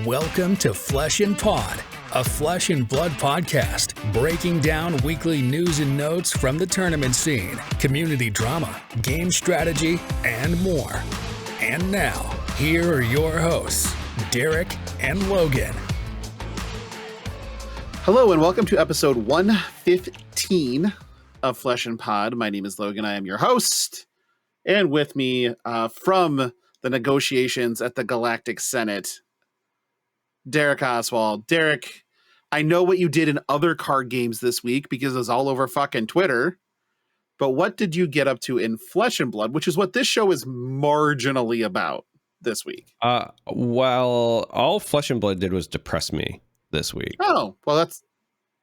Welcome to Flesh and Pod, a flesh and blood podcast, breaking down weekly news and notes from the tournament scene, community drama, game strategy, and more. And now, here are your hosts, Darick and Logan. Hello and welcome to episode 115 of Flesh and Pod. My name is Logan. I am your host. And with me from the negotiations at the Galactic Senate, Darick Oswald. Darick, I know what you did in other card games this week because it was all over fucking Twitter. But what did you get up to in Flesh and Blood, which is what this show is marginally about this week? Well, all Flesh and Blood did was depress me this week. Oh, well, that's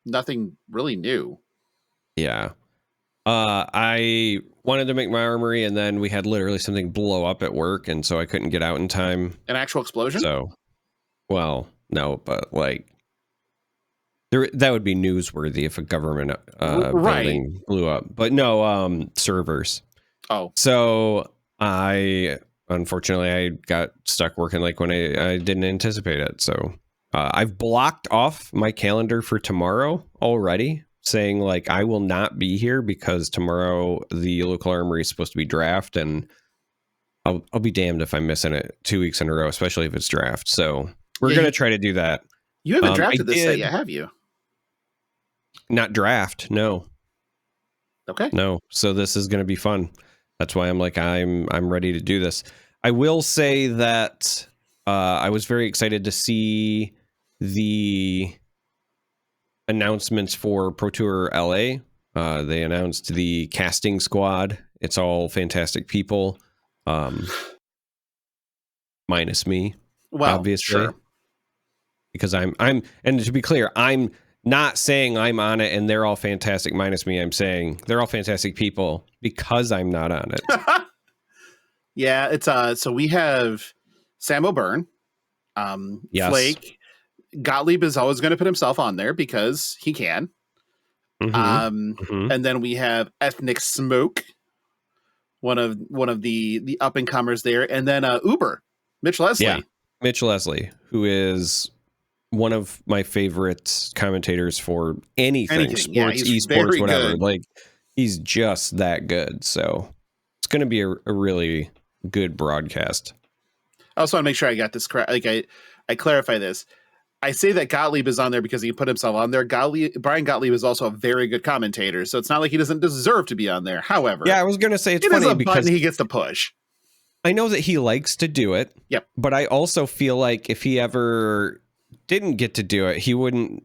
nothing really new. Yeah. I wanted to make my armory, and then we had literally something blow up at work, and so I couldn't get out in time. An actual explosion? So, well, no, but like, that would be newsworthy if a government building blew up. But no, servers. Oh. So unfortunately, I got stuck working like when I didn't anticipate it. So I've blocked off my calendar for tomorrow already, saying like I will not be here because tomorrow the local armory is supposed to be draft, and I'll be damned if I'm missing it 2 weeks in a row, especially if it's draft. So we're going to try to do that. You haven't drafted this set yet, have you? Not draft, no. Okay. No. So this is going to be fun. That's why I'm like, I'm ready to do this. I will say that I was very excited to see the announcements for Pro Tour LA. They announced the casting squad. It's all fantastic people. Minus me, well, obviously. Sure. Because I'm, and to be clear, I'm not saying I'm on it and they're all fantastic minus me. I'm saying they're all fantastic people because I'm not on it. Yeah, it's so we have Sam O'Byrne, Yes. Flake. Gottlieb is always going to put himself on there because he can. And then we have Ethnic Smoke, one of the up and comers there, and then Uber, Mitch Leslie. Yeah, Mitch Leslie, who is one of my favorite commentators for anything sports, esports, whatever. Good. Like, he's just that good. So it's going to be a really good broadcast. I also want to make sure I got this correct. Like I clarify this. I say that Gottlieb is on there because he put himself on there. Brian Gottlieb is also a very good commentator, so it's not like he doesn't deserve to be on there. However, yeah, I was going to say it's funny because he gets to push. I know that he likes to do it. Yep. But I also feel like if he ever didn't get to do it, he wouldn't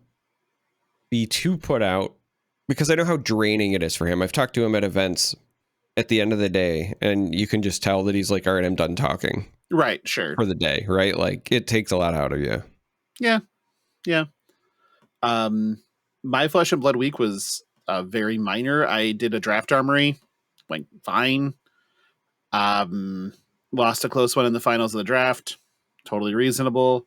be too put out because I know how draining it is for him. I've talked to him at events at the end of the day, and you can just tell that he's like, all right, I'm done talking. Right, sure. For the day, right? Like, it takes a lot out of you. Yeah. Yeah. My Flesh and Blood week was very minor. I did a draft armory, went fine. Lost a close one in the finals of the draft. Totally reasonable.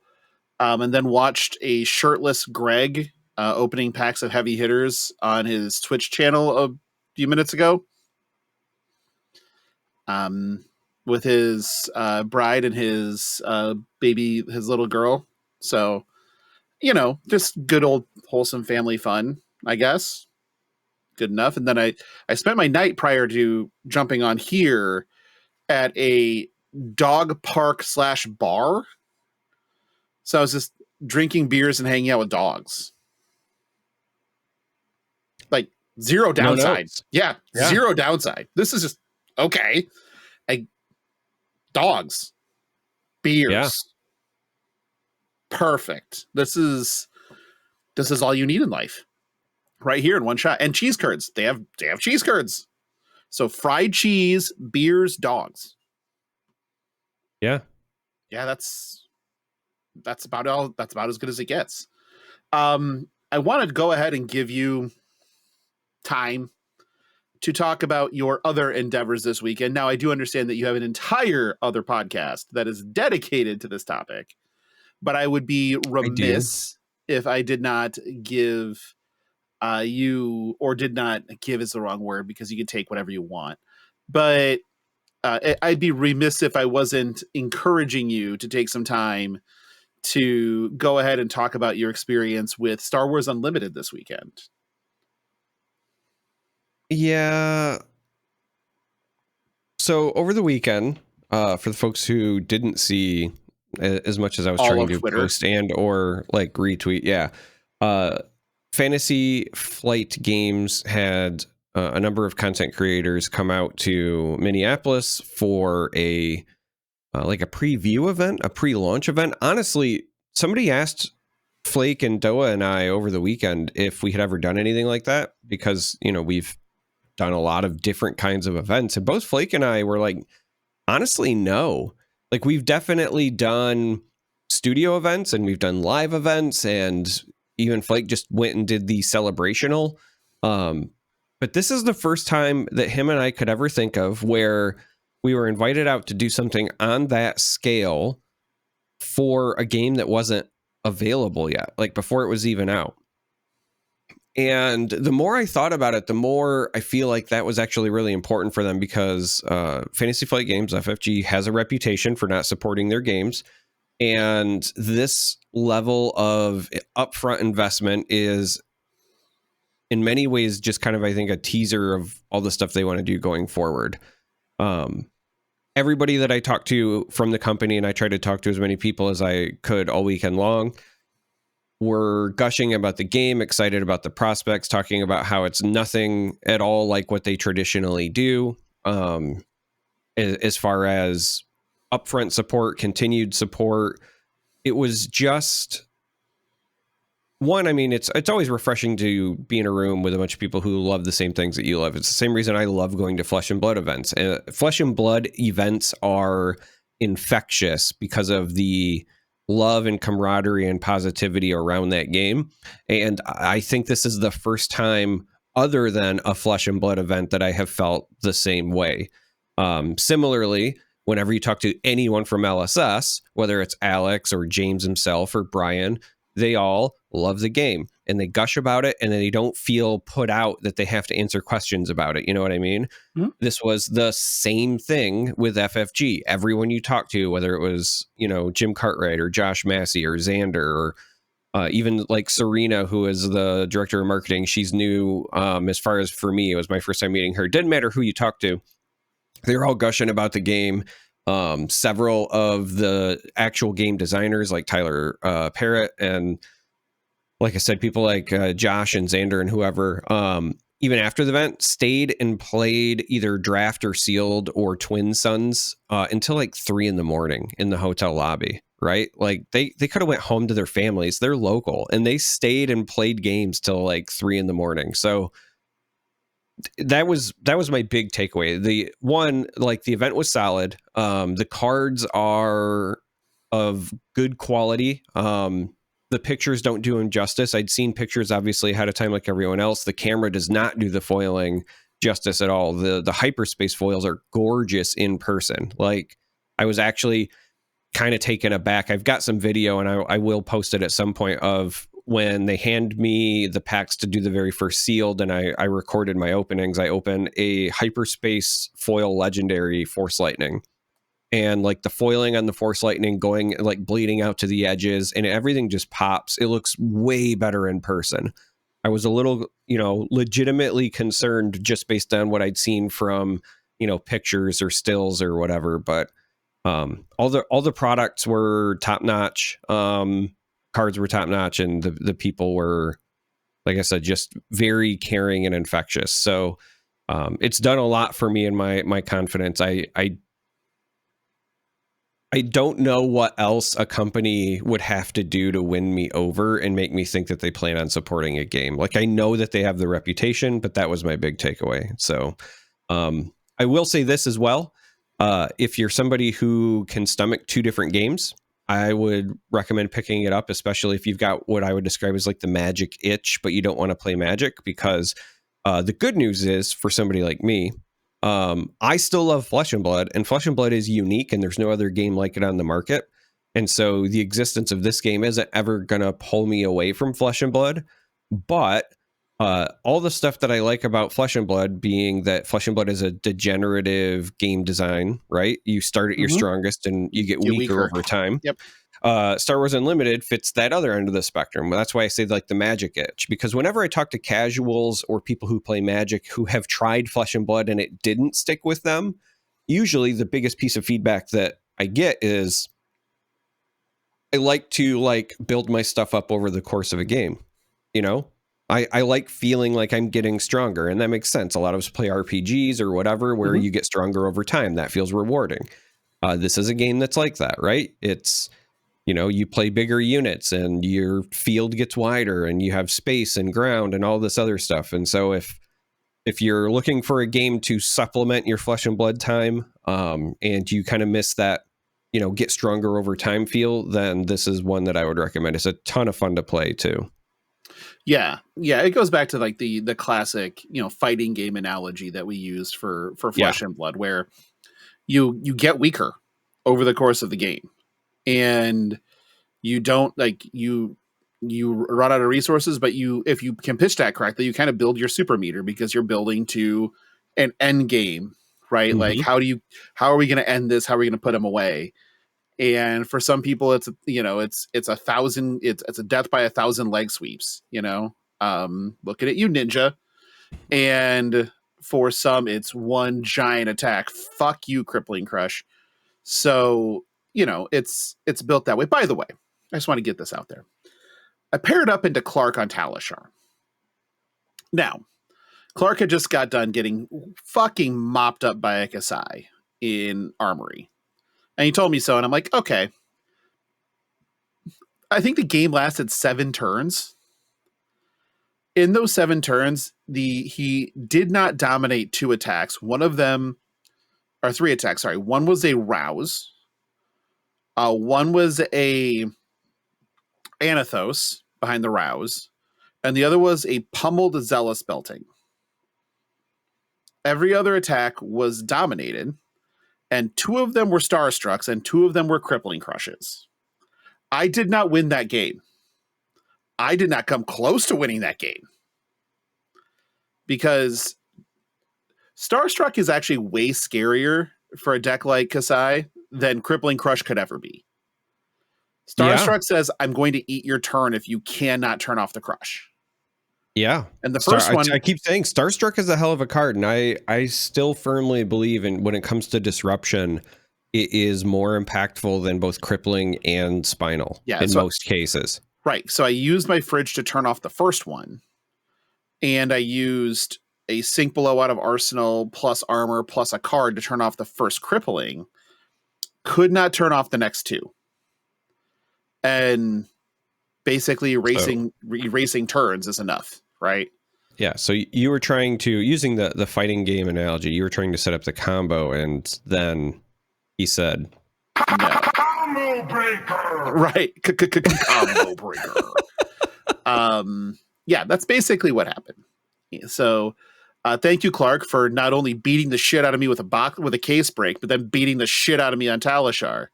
And then watched a shirtless Greg opening packs of heavy hitters on his Twitch channel a few minutes ago. With his bride and his baby, his little girl. So, you know, just good old wholesome family fun, I guess. Good enough. And then I spent my night prior to jumping on here at a dog park / bar. So I was just drinking beers and hanging out with dogs. Like, zero downside. Yeah, zero downside. This is just okay. Dogs, beers. Yeah. Perfect. This is all you need in life. Right here in one shot. And cheese curds. They have cheese curds. So fried cheese, beers, dogs. Yeah. Yeah, that's about all. That's about as good as it gets. I wanted to go ahead and give you time to talk about your other endeavors this weekend. Now, I do understand that you have an entire other podcast that is dedicated to this topic, but I would be remiss if I did not give you, or did not give is the wrong word because you can take whatever you want, but I'd be remiss if I wasn't encouraging you to take some time to go ahead and talk about your experience with Star Wars Unlimited this weekend. Yeah. So over the weekend, for the folks who didn't see as much as I was All trying of to Twitter. post and or like retweet, Fantasy Flight Games had a number of content creators come out to Minneapolis for a preview event, a pre-launch event. Honestly, somebody asked Flake and Doa and I over the weekend if we had ever done anything like that, because, you know, we've done a lot of different kinds of events, and both Flake and I were like, honestly, no. Like, we've definitely done studio events and we've done live events, and even Flake just went and did the celebrational. But this is the first time that him and I could ever think of where we were invited out to do something on that scale for a game that wasn't available yet, like before it was even out. And the more I thought about it, the more I feel like that was actually really important for them, because Fantasy Flight Games, FFG, has a reputation for not supporting their games. And this level of upfront investment is in many ways just kind of, I think, a teaser of all the stuff they want to do going forward. Everybody that I talked to from the company, and I tried to talk to as many people as I could all weekend long, were gushing about the game, excited about the prospects, talking about how it's nothing at all like what they traditionally do, as far as upfront support, continued support. It was just one, I mean, it's always refreshing to be in a room with a bunch of people who love the same things that you love. It's the same reason I love going to Flesh and Blood events. Flesh and Blood events are infectious because of the love and camaraderie and positivity around that game. And I think this is the first time, other than a Flesh and Blood event, that I have felt the same way. Similarly, whenever you talk to anyone from LSS, whether it's Alex or James himself or Brian, they all love the game and they gush about it, and then they don't feel put out that they have to answer questions about it. You know what I mean? Mm-hmm. This was the same thing with FFG. Everyone you talk to, whether it was, you know, Jim Cartwright or Josh Massey or Xander, or even like Serena, who is the director of marketing, she's new. As far as for me, it was my first time meeting her. Didn't matter who you talk to. They're all gushing about the game. Several of the actual game designers, like Tyler Parrott, and like I said, people like Josh and Xander and whoever, even after the event, stayed and played either Draft or Sealed or Twin Suns until like 3 a.m. in the hotel lobby, right? Like they could have went home to their families. They're local, and they stayed and played games till like 3 a.m. So that was my big takeaway. The one, like, the event was solid. The cards are of good quality. The pictures don't do them justice. I'd seen pictures obviously ahead of time like everyone else. The camera does not do the foiling justice at all. The hyperspace foils are gorgeous in person. Like, I was actually kind of taken aback. I've got some video, and I will post it at some point, of when they hand me the packs to do the very first Sealed, and I recorded my openings. I opened a hyperspace foil legendary Force Lightning, and like the foiling on the Force Lightning going like bleeding out to the edges, and everything just pops. It looks way better in person. I was a little, you know, legitimately concerned just based on what I'd seen from, you know, pictures or stills or whatever, but all the products were top notch. Cards were top notch, and the people were, like I said, just very caring and infectious. So it's done a lot for me and my confidence. I don't know what else a company would have to do to win me over and make me think that they plan on supporting a game. Like, I know that they have the reputation, but that was my big takeaway. So I will say this as well. If you're somebody who can stomach 2 different games, I would recommend picking it up, especially if you've got what I would describe as like the Magic itch, but you don't want to play Magic, because the good news is, for somebody like me, I still love Flesh and Blood, and Flesh and Blood is unique, and there's no other game like it on the market. And so the existence of this game isn't ever going to pull me away from Flesh and Blood. But all the stuff that I like about Flesh and Blood, being that Flesh and Blood is a degenerative game design, right? You start at your strongest and you get weaker over time. Yep. Star Wars Unlimited fits that other end of the spectrum. That's why I say like the magic itch, because whenever I talk to casuals or people who play Magic who have tried Flesh and Blood and it didn't stick with them, usually the biggest piece of feedback that I get is I like to like build my stuff up over the course of a game. You know, I like feeling like I'm getting stronger, and that makes sense. A lot of us play RPGs or whatever where you get stronger over time. That feels rewarding. This is a game that's like that, right? It's, you know, you play bigger units and your field gets wider and you have space and ground and all this other stuff. And so if you're looking for a game to supplement your Flesh and Blood time, and you kind of miss that, you know, get stronger over time feel, then this is one that I would recommend. It's a ton of fun to play too. Yeah. It goes back to like the classic, you know, fighting game analogy that we used for Flesh and Blood, where you get weaker over the course of the game, and you don't like you run out of resources, but if you can pitch that correctly, you kind of build your super meter because you're building to an end game, right? Like how are we going to end this? How are we going to put them away? And for some people, it's, you know, it's a death by 1,000 leg sweeps, you know, looking at you, Ninja. And for some, it's one giant attack. Fuck you, Crippling Crush. So, you know, it's built that way. By the way, I just want to get this out there. I paired up into Clark on Talishar. Now, Clark had just got done getting fucking mopped up by a Kasai in Armory. And he told me so, and I'm like, okay. I think the game lasted 7 turns. In those 7 turns, he did not dominate 2 attacks. One of them, or 3 attacks, sorry. One was a rouse. One was a Anathos behind the rouse. And the other was a pummeled Zealous belting. Every other attack was dominated. And 2 of them were Starstrucks, and 2 of them were Crippling Crushes. I did not win that game. I did not come close to winning that game. Because Starstruck is actually way scarier for a deck like Kasai than Crippling Crush could ever be. Starstruck says, I'm going to eat your turn if you cannot turn off the crush. Yeah. And the first one, I keep saying Starstruck is a hell of a card, and I still firmly believe in when it comes to disruption, it is more impactful than both crippling and spinal in most cases. Right. So I used my fridge to turn off the first one, and I used a Sink Below out of Arsenal plus armor plus a card to turn off the first crippling. Could not turn off the next 2. And basically erasing turns is enough. Right. Yeah. So you were trying to, using the fighting game analogy, you were trying to set up the combo, and then he said, no. Combo breaker. Right. Combo breaker. Yeah, that's basically what happened. So thank you, Clark, for not only beating the shit out of me with a case break, but then beating the shit out of me on Talishar.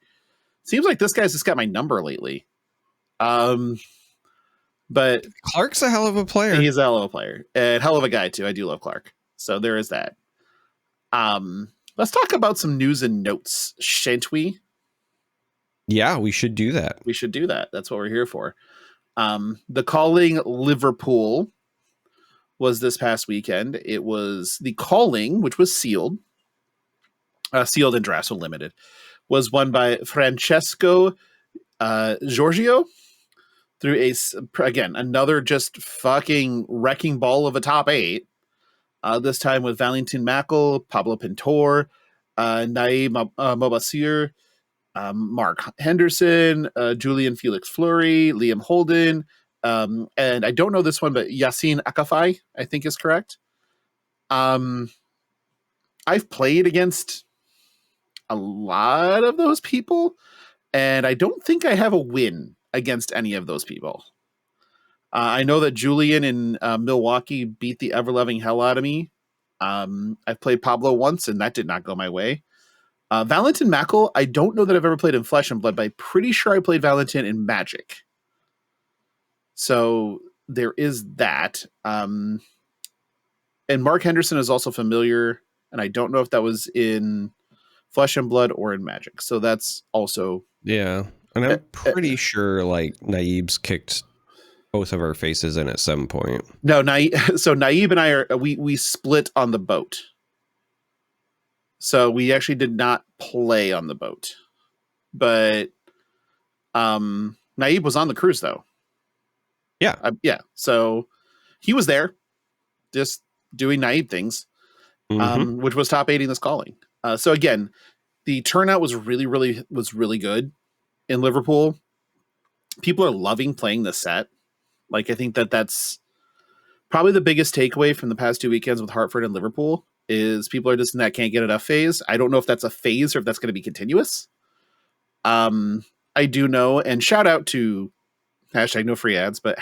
Seems like this guy's just got my number lately. But Clark's a hell of a player. He's a hell of a player, and hell of a guy too. I do love Clark. So there is that. Let's talk about some news and notes, shan't we? Yeah, we should do that. We should do that. That's what we're here for. The Calling Liverpool was this past weekend. It was the Calling, which was sealed and drafts were limited, was won by Francesco Giorgio. Through another just fucking wrecking ball of a top 8. This time with Valentin Mackel, Pablo Pintor, Nae Mobasir, Mark Henderson, Julian Felix Fleury, Liam Holden, and I don't know this one, but Yassine Akafai, I think is correct. I've played against a lot of those people, and I don't think I have a win against any of those people. I know that Julian in Milwaukee beat the ever-loving hell out of me. I've played Pablo once, and that did not go my way. Valentin Mackel, I don't know that I've ever played in Flesh and Blood, but I'm pretty sure I played Valentin in Magic. So there is that. And Mark Henderson is also familiar, and I don't know if that was in Flesh and Blood or in Magic. So that's also... Yeah. And I'm pretty sure like Naib's kicked both of our faces in at some point. No, so Naib and I we split on the boat. So we actually did not play on the boat. But Naib was on the cruise though. Yeah. Yeah. So he was there just doing Naib things, which was top 8 in this calling. So again, the turnout was really good in Liverpool. People are loving playing the set. Like, I think that's probably the biggest takeaway from the past 2 weekends with Hartford and Liverpool is people are just in that can't get enough phase. I don't know if that's a phase or if that's going to be continuous. I do know, and shout out to hashtag no free ads, but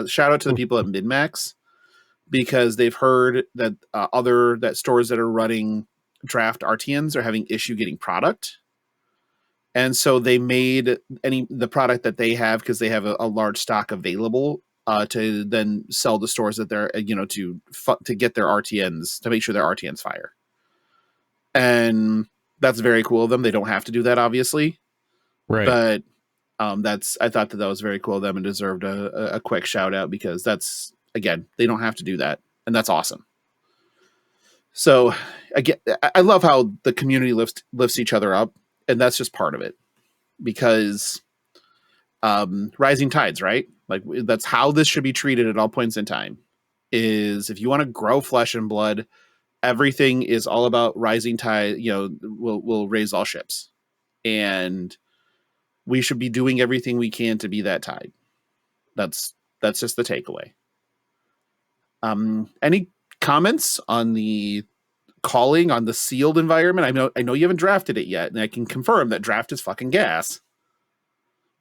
shout out to the people at MinMax because they've heard that that stores that are running draft RTNs are having issue getting product. And so they made the product that they have because they have a large stock available to then sell the stores that they're, to get their RTNs, to make sure their RTNs fire. And that's very cool of them. They don't have to do that, obviously. Right. But I thought that was very cool of them and deserved a quick shout out because that's, again, they don't have to do that. And that's awesome. So again, I love how the community lifts each other up. And that's just part of it because rising tides, right? Like that's how this should be treated at all points in time is if you want to grow flesh and blood, everything is all about rising tide, will raise all ships. And we should be doing everything we can to be that tide. That's just the takeaway. Any comments on the calling on the sealed environment? I know you haven't drafted it yet, and I can confirm that draft is fucking gas.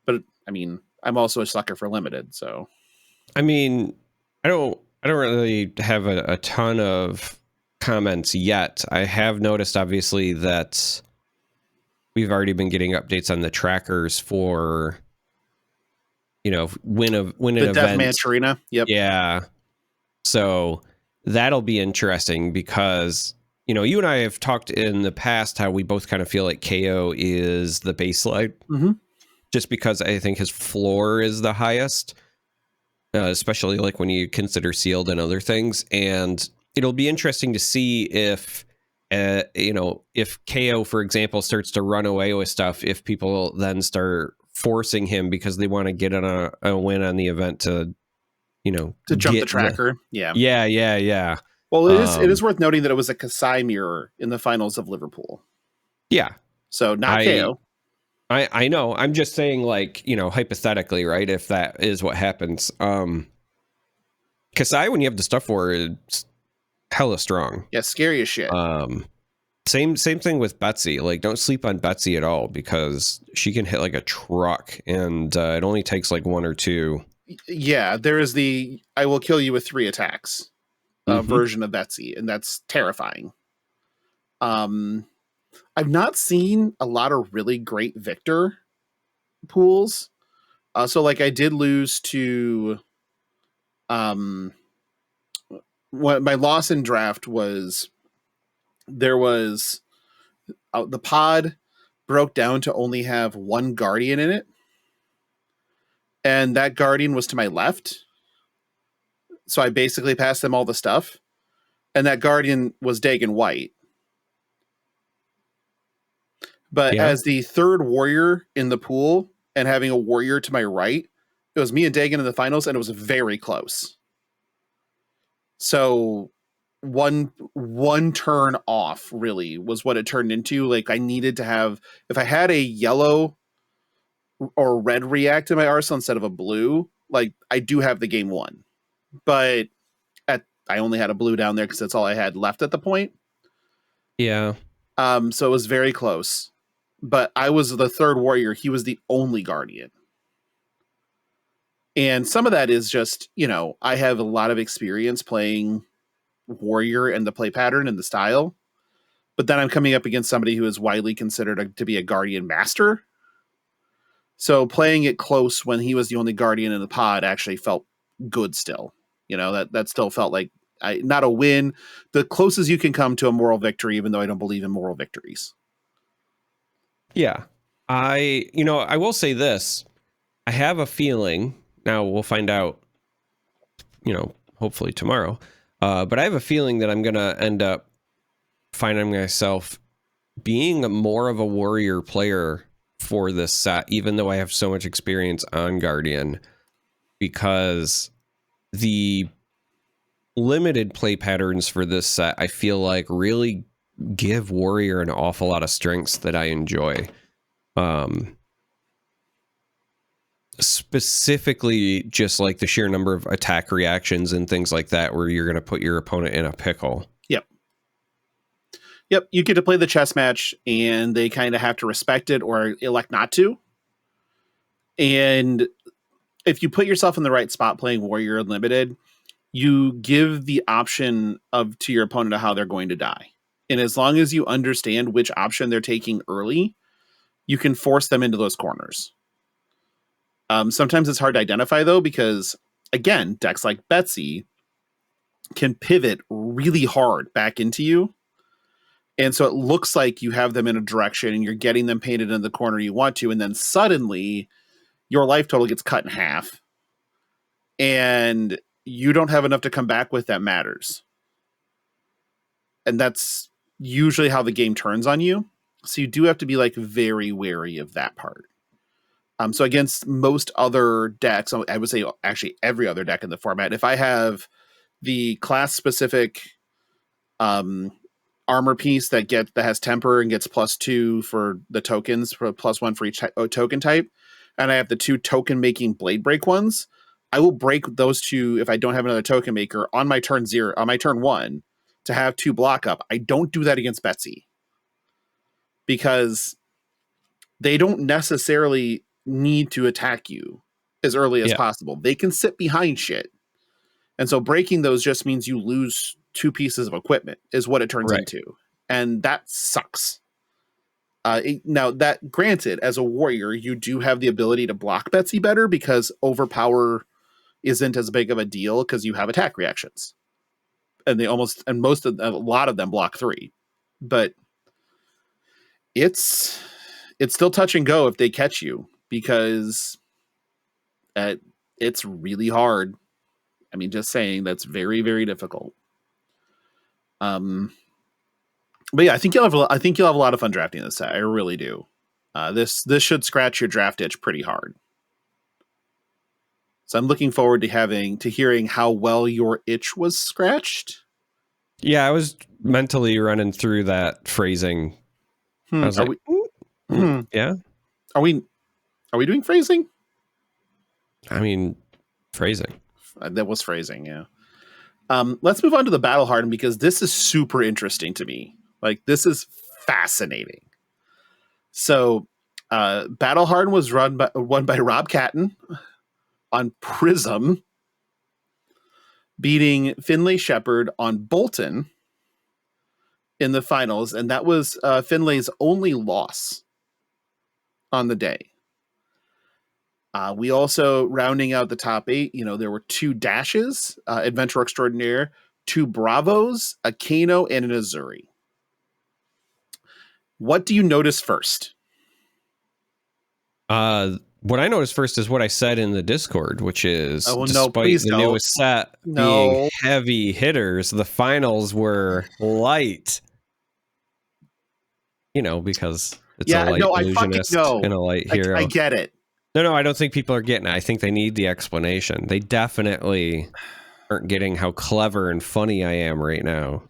But I mean, I'm also a sucker for limited, so I mean, I don't really have a ton of comments yet. I have noticed obviously that we've already been getting updates on the trackers for win an event. The Deathmatch Arena. Yep. Yeah. So that'll be interesting because you and I have talked in the past how we both kind of feel like KO is the baseline, just because I think his floor is the highest, especially like when you consider sealed and other things. And it'll be interesting to see if KO, for example, starts to run away with stuff, if people then start forcing him because they want to get on a win on the event to jump the tracker. Yeah. Well, it is worth noting that it was a Kasai mirror in the finals of Liverpool. Yeah. So not KO. I know. I'm just saying, like, hypothetically, right? If that is what happens. Kasai, when you have the stuff for it, it's hella strong. Yeah, scary as shit. Same thing with Betsy. Like, don't sleep on Betsy at all because she can hit like a truck, and it only takes like 1 or 2. Yeah, there is the I will kill you with 3 attacks version of Betsy, and that's terrifying. I've not seen a lot of really great Victor pools. So like I did lose to what my loss in draft was there was the pod broke down to only have 1 guardian in it. And that guardian was to my left. So I basically passed them all the stuff. And that guardian was Dagon White. But as the 3rd warrior in the pool and having a warrior to my right, it was me and Dagon in the finals, and it was very close. So one turn off really was what it turned into. Like I needed to have, if I had a yellow or red react in my arsenal instead of a blue, like I do have the game won. But I only had a blue down there because that's all I had left at the point. Yeah. So it was very close. But I was the 3rd warrior. He was the only guardian. And some of that is just, I have a lot of experience playing warrior and the play pattern and the style. But then I'm coming up against somebody who is widely considered to be a guardian master. So playing it close when he was the only guardian in the pod actually felt good still. That still felt like not a win. The closest you can come to a moral victory, even though I don't believe in moral victories. Yeah. I will say this. I have a feeling, now we'll find out, hopefully tomorrow. But I have a feeling that I'm going to end up finding myself being more of a warrior player for this set, even though I have so much experience on Guardian, because the limited play patterns for this set, I feel like really give warrior an awful lot of strengths that I enjoy. Specifically just like the sheer number of attack reactions and things like that, where you're going to put your opponent in a pickle. Yep, you get to play the chess match, and they kind of have to respect it or elect not to. And if you put yourself in the right spot playing Warrior Unlimited, you give the option to your opponent of how they're going to die. And as long as you understand which option they're taking early, you can force them into those corners. Sometimes it's hard to identify, though, because, again, decks like Betsy can pivot really hard back into you. And so it looks like you have them in a direction and you're getting them painted in the corner you want to. And then suddenly your life total gets cut in half and you don't have enough to come back with that matters. And that's usually how the game turns on you. So you do have to be like very wary of that part. So against most other decks, I would say actually every other deck in the format, if I have the class specific, armor piece that has temper and gets +2 for the tokens, for +1 for each token type, and I have the 2 token making blade break ones, I will break those 2 if I don't have another token maker on my turn 1 to have 2 block up. I don't do that against Betsy because they don't necessarily need to attack you as early as possible. They can sit behind shit. And so breaking those just means you lose 2 pieces of equipment is what it turns into. And that sucks. Now that granted, as a warrior, you do have the ability to block Betsy better because overpower isn't as big of a deal because you have attack reactions. And a lot of them block 3, but it's still touch and go if they catch you because it's really hard. I mean, just saying, that's very, very difficult. But yeah, I think you'll have a lot of fun drafting this set. I really do. This should scratch your draft itch pretty hard. So I'm looking forward to hearing how well your itch was scratched. Yeah, I was mentally running through that phrasing. I was yeah. Are we doing phrasing? I mean, phrasing. That was phrasing, yeah. Let's move on to the Battle Hardened because this is super interesting to me. Like, this is fascinating. So, Battle Hardened was won by Rob Catton on Prism, beating Finlay Shepard on Bolton in the finals, and that was Finlay's only loss on the day. We also, rounding out the top 8, there were 2 dashes, Adventure Extraordinaire, 2 Bravos, a Kano, and an Azuri. What do you notice first? What I noticed first is what I said in the Discord, which is despite the newest set being heavy hitters, the finals were light. Because it's a light illusionist and a light hero. I get it. No, I don't think people are getting it. I think they need the explanation. They definitely aren't getting how clever and funny I am right now.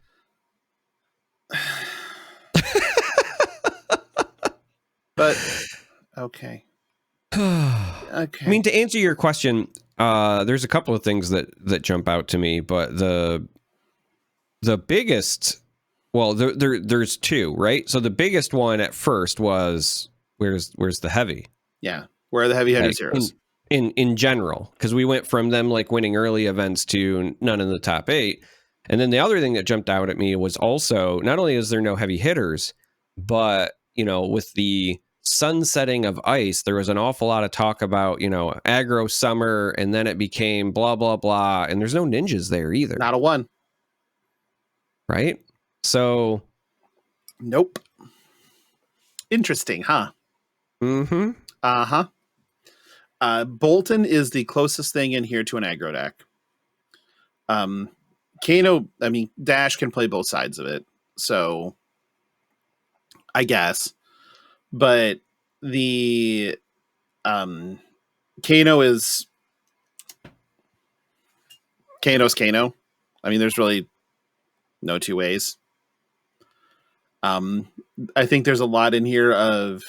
But okay. I mean, to answer your question, there's a couple of things that jump out to me, but the biggest, well, there's 2, right? So the biggest one at first was where's the heavy? Yeah. Where are the heavy hitters heroes? In general, because we went from them like winning early events to none in the top 8. And then the other thing that jumped out at me was also, not only is there no heavy hitters, but, with the sunsetting of ice, there was an awful lot of talk about, aggro summer, and then it became blah, blah, blah. And there's no ninjas there either. Not a one. Right? So. Nope. Interesting, huh? Mm-hmm. Uh-huh. Bolton is the closest thing in here to an aggro deck. Kano, I mean, Dash can play both sides of it, so I guess. But the Kano is Kano's Kano. I mean, there's really no two ways. I think there's a lot in here of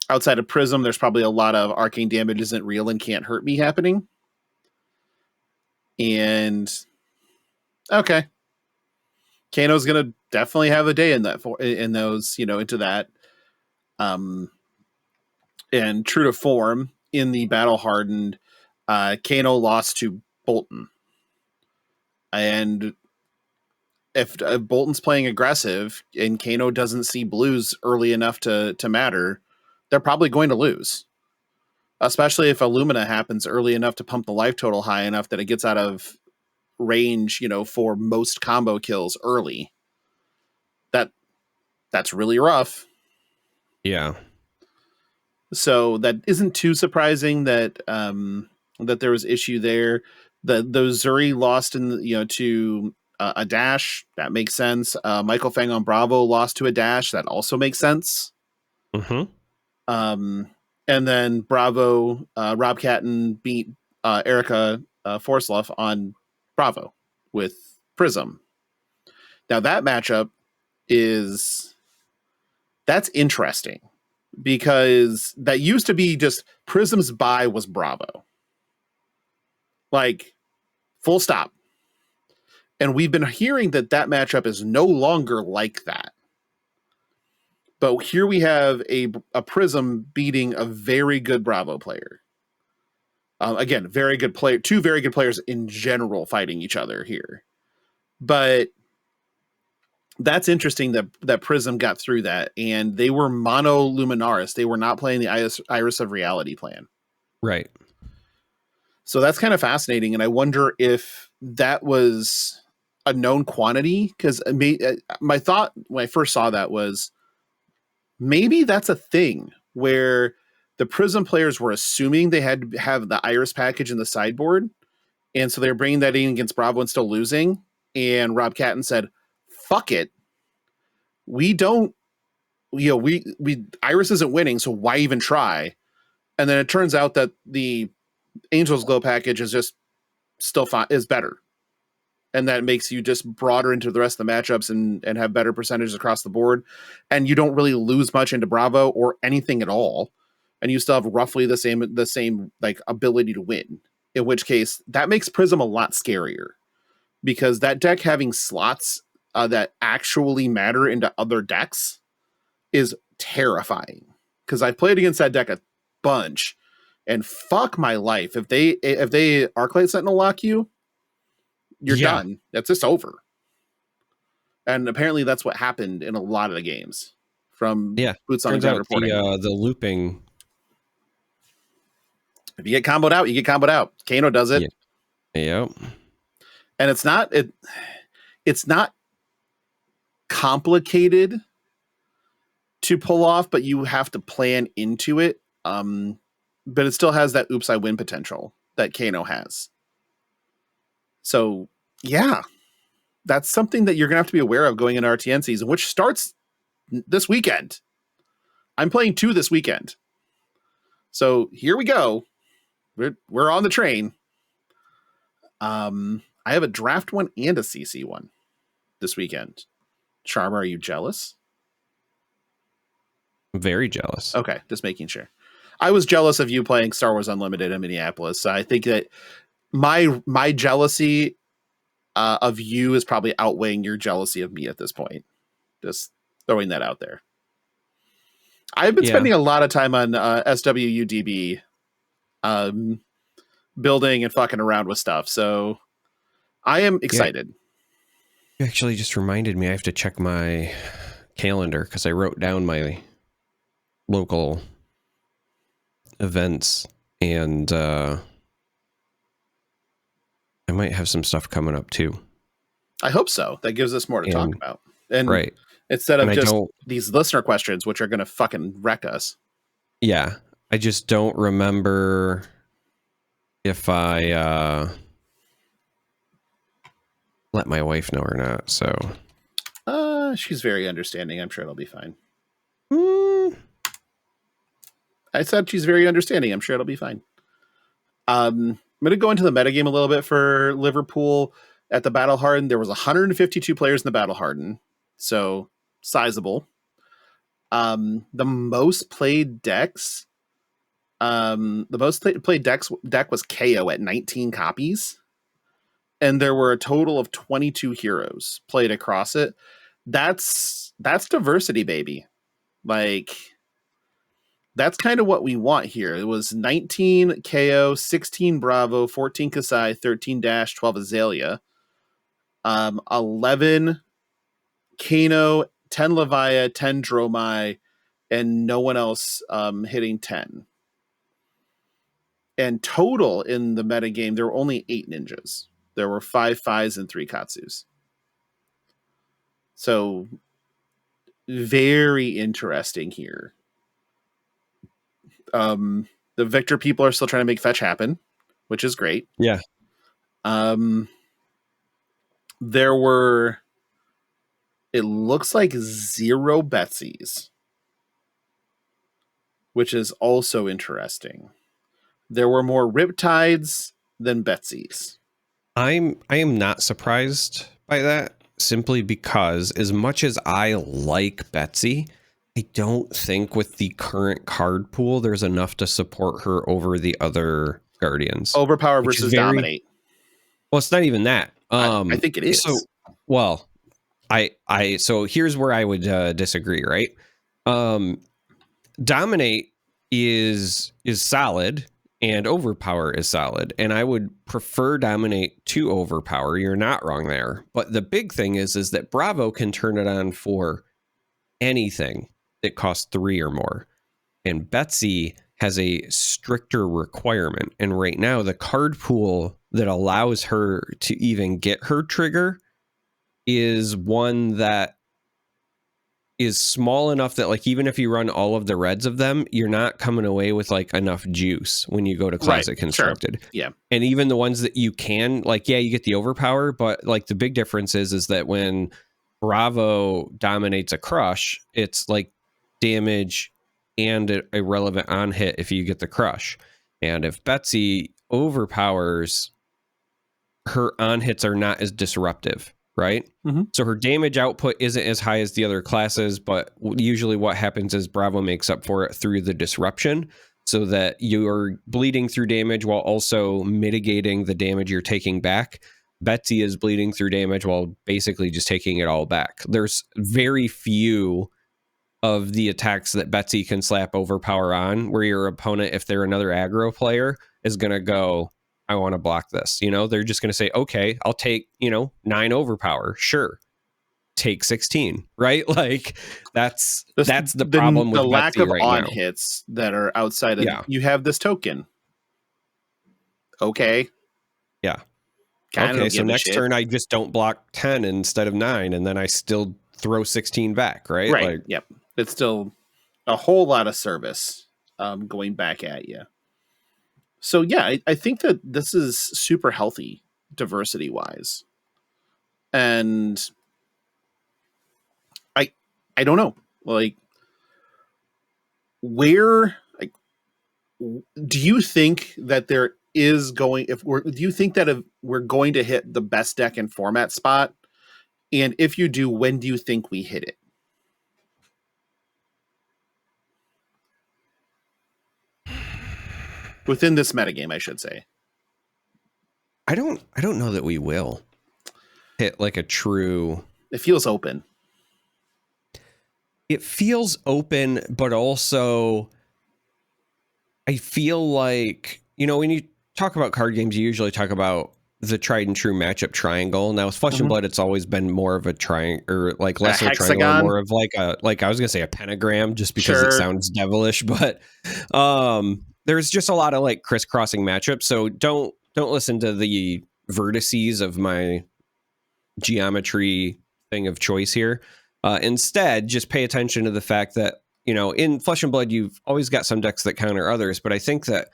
outside of Prism. There's probably a lot of arcane damage isn't real and can't hurt me happening. And okay, Kano's gonna definitely have a day in that in those, into that. And true to form, in the battle hardened, Kano lost to Bolton, and if Bolton's playing aggressive and Kano doesn't see blues early enough to matter, they're probably going to lose. Especially if Illumina happens early enough to pump the life total high enough that it gets out of range, for most combo kills early. That's really rough. Yeah. So that isn't too surprising that that there was issue there. Those Zuri lost to a dash, that makes sense. Michael Fang on Bravo lost to a dash, that also makes sense. Mm-hmm. And then Bravo, Rob Catton beat Erica Forsluff on Bravo with Prism. Now that matchup that's interesting because that used to be just Prism's buy was Bravo. Like, full stop. And we've been hearing that matchup is no longer like that. But here we have a Prism beating a very good Bravo player. Again, very good player, two very good players in general fighting each other here. But that's interesting that Prism got through that, and they were mono Luminaris. They were not playing the Iris of Reality plan. Right. So that's kind of fascinating, and I wonder if that was a known quantity, because my thought when I first saw that was maybe that's a thing where the Prism players were assuming they had to have the Iris package in the sideboard, and so they were bringing that in against Bravo and still losing, and Rob Catton said, fuck it. We don't, we Iris isn't winning, so why even try? And then it turns out that the Angel's Glow package is just still fine, is better. And that makes you just broader into the rest of the matchups and have better percentages across the board. And you don't really lose much into Bravo or anything at all. And you still have roughly the same like ability to win. In which case that makes Prism a lot scarier, because that deck having slots that actually matter into other decks is terrifying. Because I played against that deck a bunch, and fuck my life, if they Arclight Sentinel lock you, you're done. That's just over. And apparently that's what happened in a lot of the games from Boots on the Ground reporting. The looping. If you get comboed out, you get comboed out. Kano does it. Yep. And it's not complicated to pull off, but you have to plan into it. But it still has that oops, I win potential that Kano has. So yeah, that's something that you're gonna have to be aware of going into RTN season, which starts this weekend. I'm playing 2 this weekend. So here we go. We're on the train. I have a draft one and a CC one this weekend. Charmer, are you jealous? Very jealous. Okay, just making sure. I was jealous of you playing Star Wars Unlimited in Minneapolis. So I think that my jealousy of you is probably outweighing your jealousy of me at this point. Just throwing that out there. I've been spending a lot of time on SWUDB, building and fucking around with stuff. So I am excited. You actually just reminded me I have to check my calendar because I wrote down my local events, and I might have some stuff coming up too. I hope so. That gives us more to talk about. And right. Instead of just these listener questions, which are going to fucking wreck us. Yeah, I just don't remember if I let my wife know or not. So, She's very understanding. I'm sure it'll be fine. mm, I said she's very understanding. I'm sure it'll be fine. I'm going to go into the metagame a little bit for Liverpool at the Battle Hardened. There was 152 players in the Battle Hardened, so sizable. The most played decks, deck was KO at 19 copies, and there were a total of 22 heroes played across it. That's diversity, baby. Like, that's kind of what we want here. It was 19 KO, 16 Bravo, 14 Kasai, 13 Dash, 12 Azalea, 11 Kano, 10 Leviah, 10 Dromai, and no one else hitting 10. And total in the metagame, there were only 8 ninjas. There were 5 Fais and 3 Katsus. So very interesting here. The Victor people are still trying to make fetch happen, which is great. yeah. There were, it looks like 0 Betsies, which is also interesting. There were more Riptides than Betsies. I am not surprised by that, simply because as much as I like Betsy, I don't think with the current card pool there's enough to support her over the other Guardians. Overpower versus dominate. Well, it's not even that. I think it is. So, well, so here's where I would disagree, right? Dominate is solid and overpower is solid, and I would prefer dominate to overpower. You're not wrong there. But the big thing is that Bravo can turn it on for anything that costs 3 or more. And Betsy has a stricter requirement. And right now, the card pool that allows her to even get her trigger is one that is small enough that, like, even if you run all of the reds of them, you're not coming away with like enough juice when you go to Classic Constructed. Sure. Yeah. And even the ones that you can, like, yeah, you get the overpower, but like the big difference is that when Bravo dominates a crush, it's like damage and a relevant on hit if you get the crush. And if Betsy overpowers, her on hits are not as disruptive, right? Mm-hmm. So her damage output isn't as high as the other classes, but usually what happens is Bravo makes up for it through the disruption, so that you're bleeding through damage while also mitigating the damage you're taking back. Betsy is bleeding through damage while basically just taking it all back. There's very few of the attacks that Betsy can slap overpower on where your opponent, if they're another aggro player, is going to go, I want to block this. You know, they're just going to say, okay, I'll take, 9 overpower. Sure. Take 16, right? Like that's the problem with the lack Betsy of right on now. hits that are outside of, you have this token. Okay. Yeah. Kinda Okay, don't so give a next shit. turn I just don't block 10 instead of 9, and then I still throw 16 back, right? Right. Like, Yep. It's still a whole lot of service going back at you. So yeah, I think that this is super healthy diversity wise. And I don't know, like, where, like, do you think that there is going, do you think that if we're going to hit the best deck and format spot? And if you do, when do you think we hit it? Within this metagame, I should say. I don't know that we will hit like a true. It feels open. It feels open, but also I feel like, when you talk about card games, you usually talk about the tried and true matchup triangle. Now with Flesh and Blood, it's always been more of a triangle, or like less of a triangle, and more of like I was gonna say a pentagram, just because it sounds devilish, but there's just a lot of like crisscrossing matchups. So don't listen to the vertices of my geometry thing of choice here. Instead, just pay attention to the fact that in Flesh and Blood, you've always got some decks that counter others, but I think that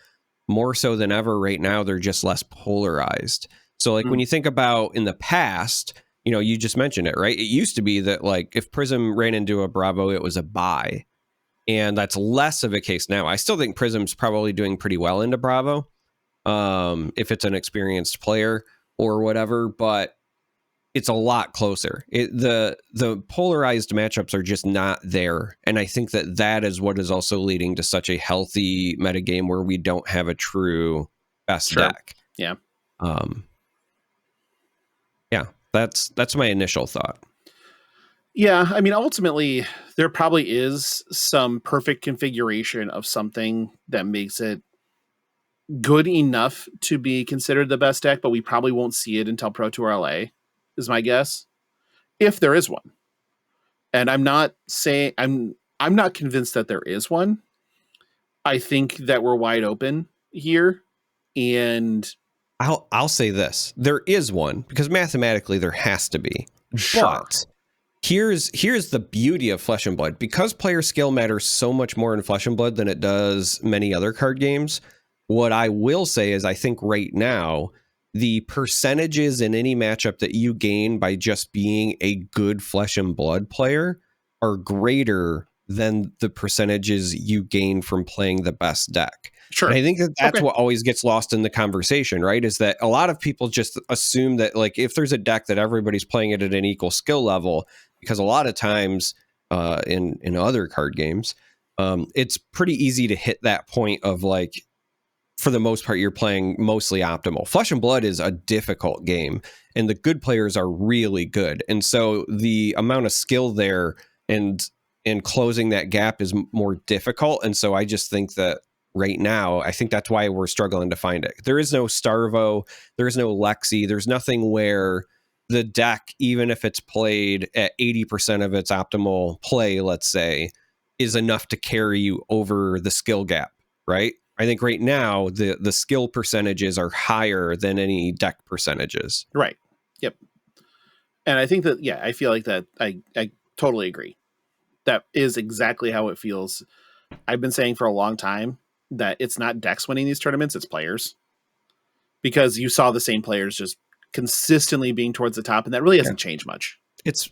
more so than ever right now, they're just less polarized. So like when you think about in the past, you just mentioned it, right? It used to be that like if Prism ran into a Bravo, it was a buy. And that's less of a case now. I still think Prism's probably doing pretty well into Bravo, if it's an experienced player or whatever, but it's a lot closer. The polarized matchups are just not there. And I think that is what is also leading to such a healthy metagame where we don't have a true best deck. Yeah. Yeah, that's my initial thought. Yeah, I mean, ultimately, there probably is some perfect configuration of something that makes it good enough to be considered the best deck, but we probably won't see it until Pro Tour LA, is my guess, if there is one. And I'm not saying I'm not convinced that there is one. I think that we're wide open here, and I'll say this: there is one because mathematically there has to be. Sure. But here's the beauty of Flesh and Blood. Because player skill matters so much more in Flesh and Blood than it does many other card games. What I will say is I think right now the percentages in any matchup that you gain by just being a good Flesh and Blood player are greater than the percentages you gain from playing the best deck. Sure. And I think that's what always gets lost in the conversation, right? Is that a lot of people just assume that like if there's a deck that everybody's playing it at an equal skill level, because a lot of times in other card games, it's pretty easy to hit that point of like, for the most part, you're playing mostly optimal. Flesh and Blood is a difficult game, and the good players are really good. And so the amount of skill there and closing that gap is more difficult. And so I just think that right now, I think that's why we're struggling to find it. There is no Starvo, there is no Lexi, there's nothing where the deck, even if it's played at 80% of its optimal play, let's say, is enough to carry you over the skill gap, right? I think right now the skill percentages are higher than any deck percentages. Right. Yep. And I think that, I feel like that I totally agree. That is exactly how it feels. I've been saying for a long time that it's not decks winning these tournaments, it's players. Because you saw the same players just consistently being towards the top, and that really hasn't changed much. It's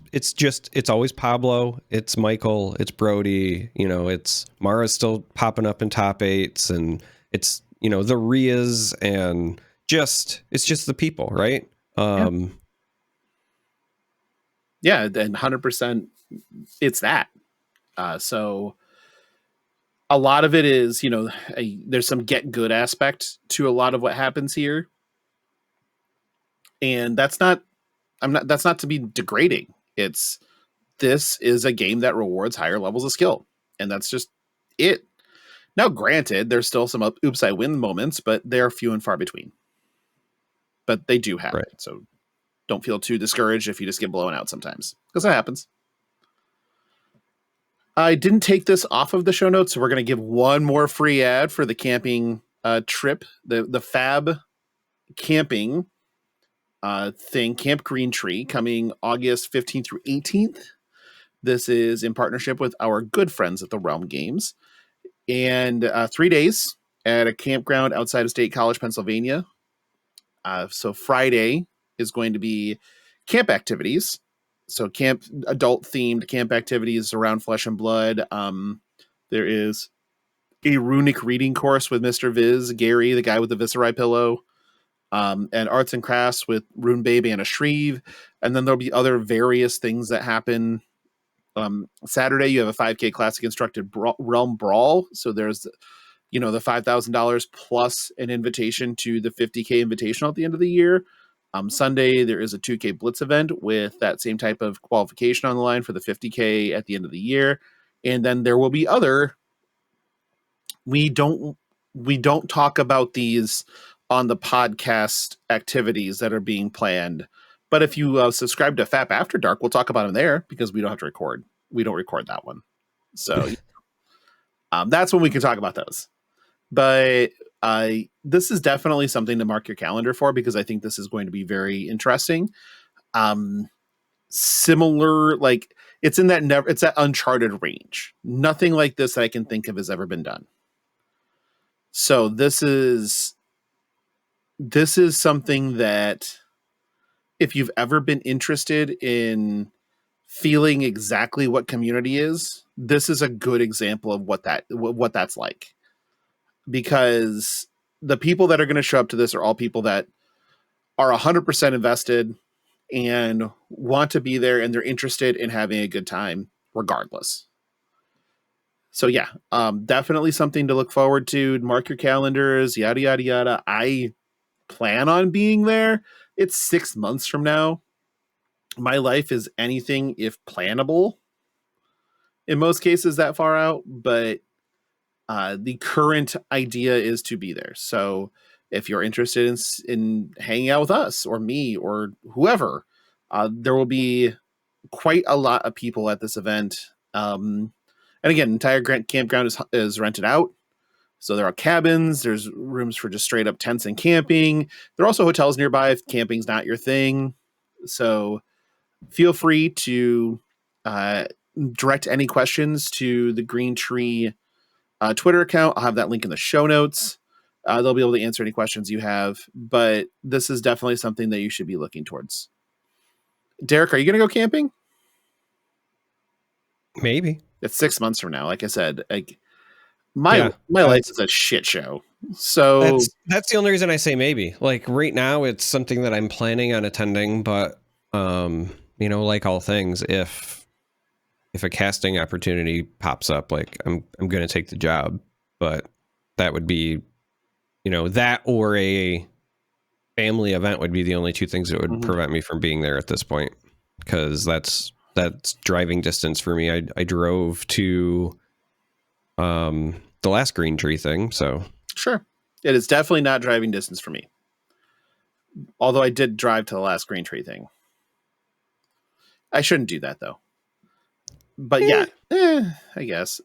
always Pablo, it's Michael, it's Brody, it's Mara's still popping up in top eights, and it's the Rias, and it's just the people, right? And 100% it's that. So a lot of it is, there's some get good aspect to a lot of what happens here. And that's not to be degrading. This is a game that rewards higher levels of skill, and that's just it. Now, granted, there's still some oops, I win moments, but they're few and far between. But they do happen. Right. So don't feel too discouraged if you just get blown out sometimes, because that happens. I didn't take this off of the show notes, so we're going to give one more free ad for the camping trip, the Fab camping thing, Camp Green Tree, coming August 15th through 18th. This is in partnership with our good friends at the Realm Games. And 3 days at a campground outside of State College, Pennsylvania. So Friday is going to be camp activities. So adult themed camp activities around Flesh and Blood. There is a runic reading course with Mr. Viz, Gary, the guy with the Viscerai pillow. And arts and crafts with Rune Babe and a Shreve. And then there'll be other various things that happen. Saturday, you have a 5K Classic Instructed Realm Brawl. So there's, the $5,000 plus an invitation to the 50K Invitational at the end of the year. Sunday, there is a 2K Blitz event with that same type of qualification on the line for the 50K at the end of the year. And then there will be other. We don't talk about these on the podcast activities that are being planned. But if you subscribe to FAP After Dark, we'll talk about them there because we don't have to record. We don't record that one. So that's when we can talk about those. But this is definitely something to mark your calendar for because I think this is going to be very interesting. Similar, like it's in that it's that uncharted range. Nothing like this that I can think of has ever been done. So this is something that if you've ever been interested in feeling exactly what community is, this is a good example of what that's like. Because the people that are going to show up to this are all people that are 100% invested and want to be there, and they're interested in having a good time regardless. So yeah, definitely something to look forward to. Mark your calendars, yada, yada, yada. I plan on being there. It's 6 months from now. My life is anything if plannable in most cases that far out, but the current idea is to be there. So if you're interested in hanging out with us or me or whoever, there will be quite a lot of people at this event. And again, entire campground is rented out. So there are cabins, there's rooms for just straight up tents and camping. There are also hotels nearby if camping's not your thing. So feel free to direct any questions to the Green Tree Twitter account. I'll have that link in the show notes. They'll be able to answer any questions you have, but this is definitely something that you should be looking towards. Darick, are you going to go camping? Maybe. It's 6 months from now. Like I said, my life is a shit show. So that's the only reason I say maybe. Like right now, it's something that I'm planning on attending, but like all things, if a casting opportunity pops up, like I'm going to take the job, but that would be, that or a family event would be the only two things that would prevent me from being there at this point, because that's driving distance for me. I drove to the last Green Tree thing, so sure, it is definitely not driving distance for me. Although I did drive to the last Green Tree thing. I shouldn't do that though. But I guess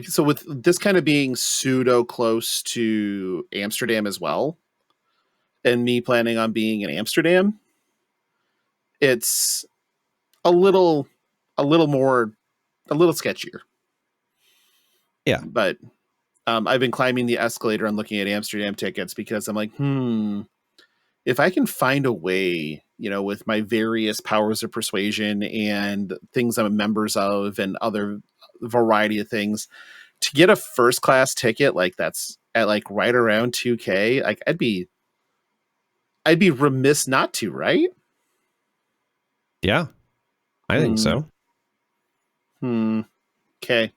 so with this kind of being pseudo close to Amsterdam as well, and me planning on being in Amsterdam, it's a little sketchier. Yeah. But I've been climbing the escalator and looking at Amsterdam tickets because I'm like, if I can find a way, with my various powers of persuasion and things I'm members of and other variety of things, to get a first class ticket like that's at like right around 2K, like I'd be remiss not to, right? Yeah, I think so. Okay,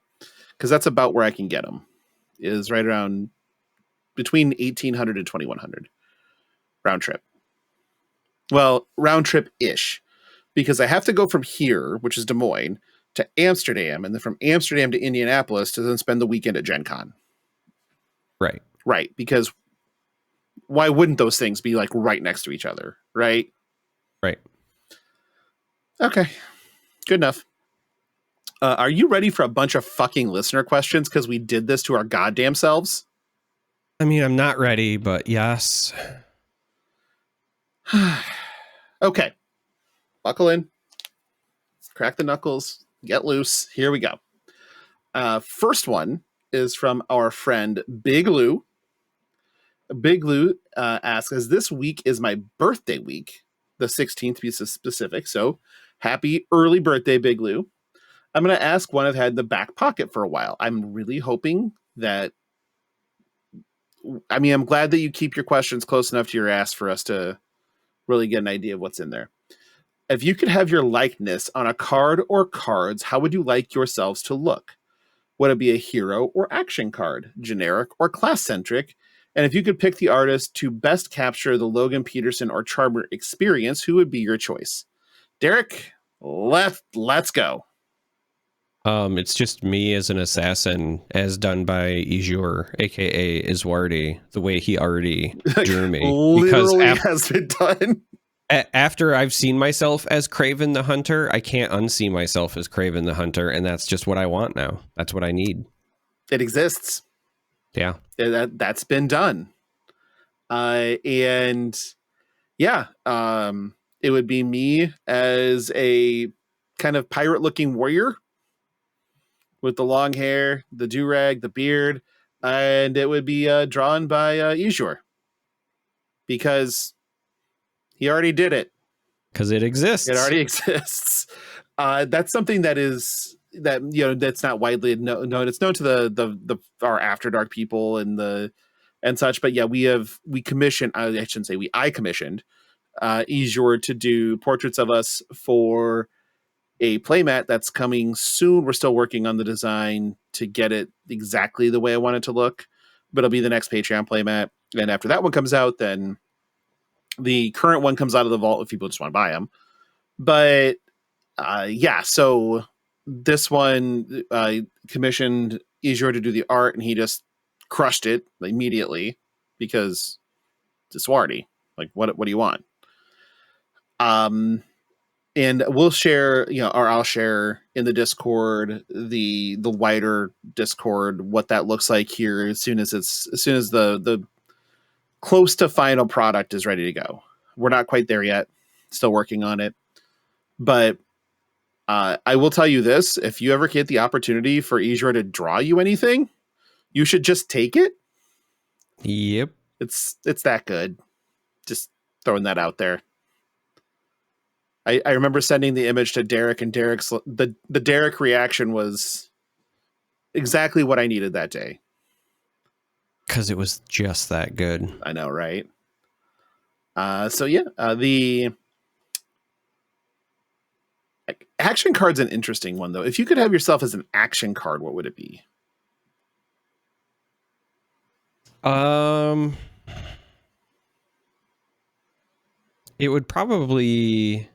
because that's about where I can get them. Is right around between 1,800 and 2,100 round trip. Well, round trip ish, because I have to go from here, which is Des Moines, to Amsterdam, and then from Amsterdam to Indianapolis to then spend the weekend at Gen Con. Right, because why wouldn't those things be like right next to each other, right? Right. Okay, good enough. Are you ready for a bunch of fucking listener questions because we did this to our goddamn selves? I mean, I'm not ready, but yes. Okay, buckle in, crack the knuckles, get loose. Here we go. First one is from our friend Big Lou. Big Lou asks, as this week is my birthday week, the 16th to be specific, so happy early birthday, Big Lou. I'm going to ask one I've had in the back pocket for a while. I'm really hoping that, I'm glad that you keep your questions close enough to your ass for us to really get an idea of what's in there. If you could have your likeness on a card or cards, how would you like yourselves to look? Would it be a hero or action card, generic or class-centric? And if you could pick the artist to best capture the Logan Peterson or Charmer experience, who would be your choice? Darick, let's go. It's just me as an assassin, as done by Ijur, aka Iswardi, the way he already drew me. Literally has been done. After I've seen myself as Craven the Hunter, I can't unsee myself as Craven the Hunter, and that's just what I want now. That's what I need. It exists. Yeah. That's been done. And yeah, it would be me as a kind of pirate-looking warrior with the long hair, the do-rag, the beard, and it would be drawn by Izur because he already did it. Because it exists. It already exists. That's something that's not widely known. It's known to our After Dark people and such. But yeah, we commissioned. I shouldn't say we. I commissioned Izur to do portraits of us for a playmat that's coming soon. We're still working on the design to get it exactly the way I want it to look, but it'll be the next Patreon playmat. And after that one comes out, then the current one comes out of the vault if people just want to buy them. But so this one commissioned Izur to do the art, and he just crushed it immediately because it's Swarty. Like, what do you want? And we'll share, or I'll share in the Discord, the wider Discord, what that looks like here as soon as the close to final product is ready to go. We're not quite there yet. Still working on it. But I will tell you this, if you ever get the opportunity for Izur to draw you anything, you should just take it. Yep. It's that good. Just throwing that out there. I remember sending the image to Darick, and the Darick reaction was exactly what I needed that day. Because it was just that good. I know, right? The action card's an interesting one, though. If you could have yourself as an action card, what would it be? It would probably...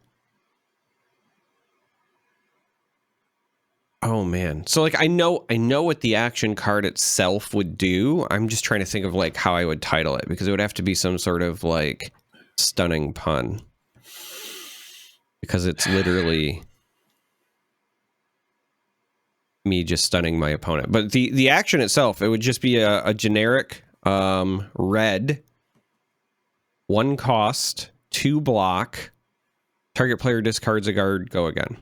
Oh man. So like I know what the action card itself would do. I'm just trying to think of like how I would title it, because it would have to be some sort of like stunning pun. Because it's literally me just stunning my opponent. But the action itself, it would just be a generic red, 1 cost, 2 block, target player discards a card, go again.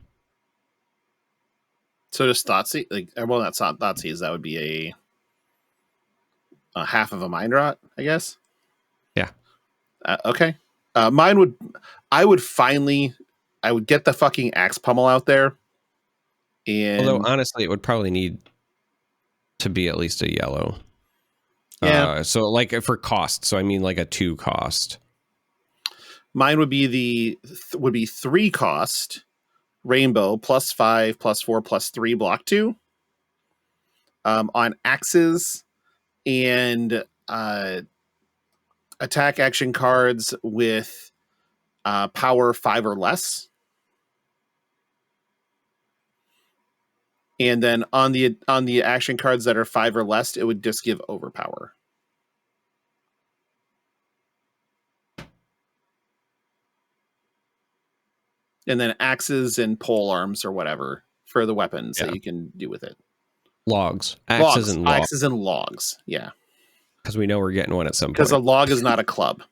So just Thoughtseize, that's not Thoughtseize. That would be a half of a mind rot, I guess. Yeah. Okay. I would get the fucking axe pummel out there. And although honestly, it would probably need to be at least a yellow. Yeah. So like for cost. So I mean like a 2 cost. Mine would be 3 cost. Rainbow +5 +4 +3 block 2 on axes and attack action cards with power 5 or less, and then on the action cards that are 5 or less, it would just give overpower. And then axes and pole arms or whatever for the weapons that you can do with it. Logs. Axes and logs. Axes and logs, yeah. Because we know we're getting one at some point. Because a log is not a club.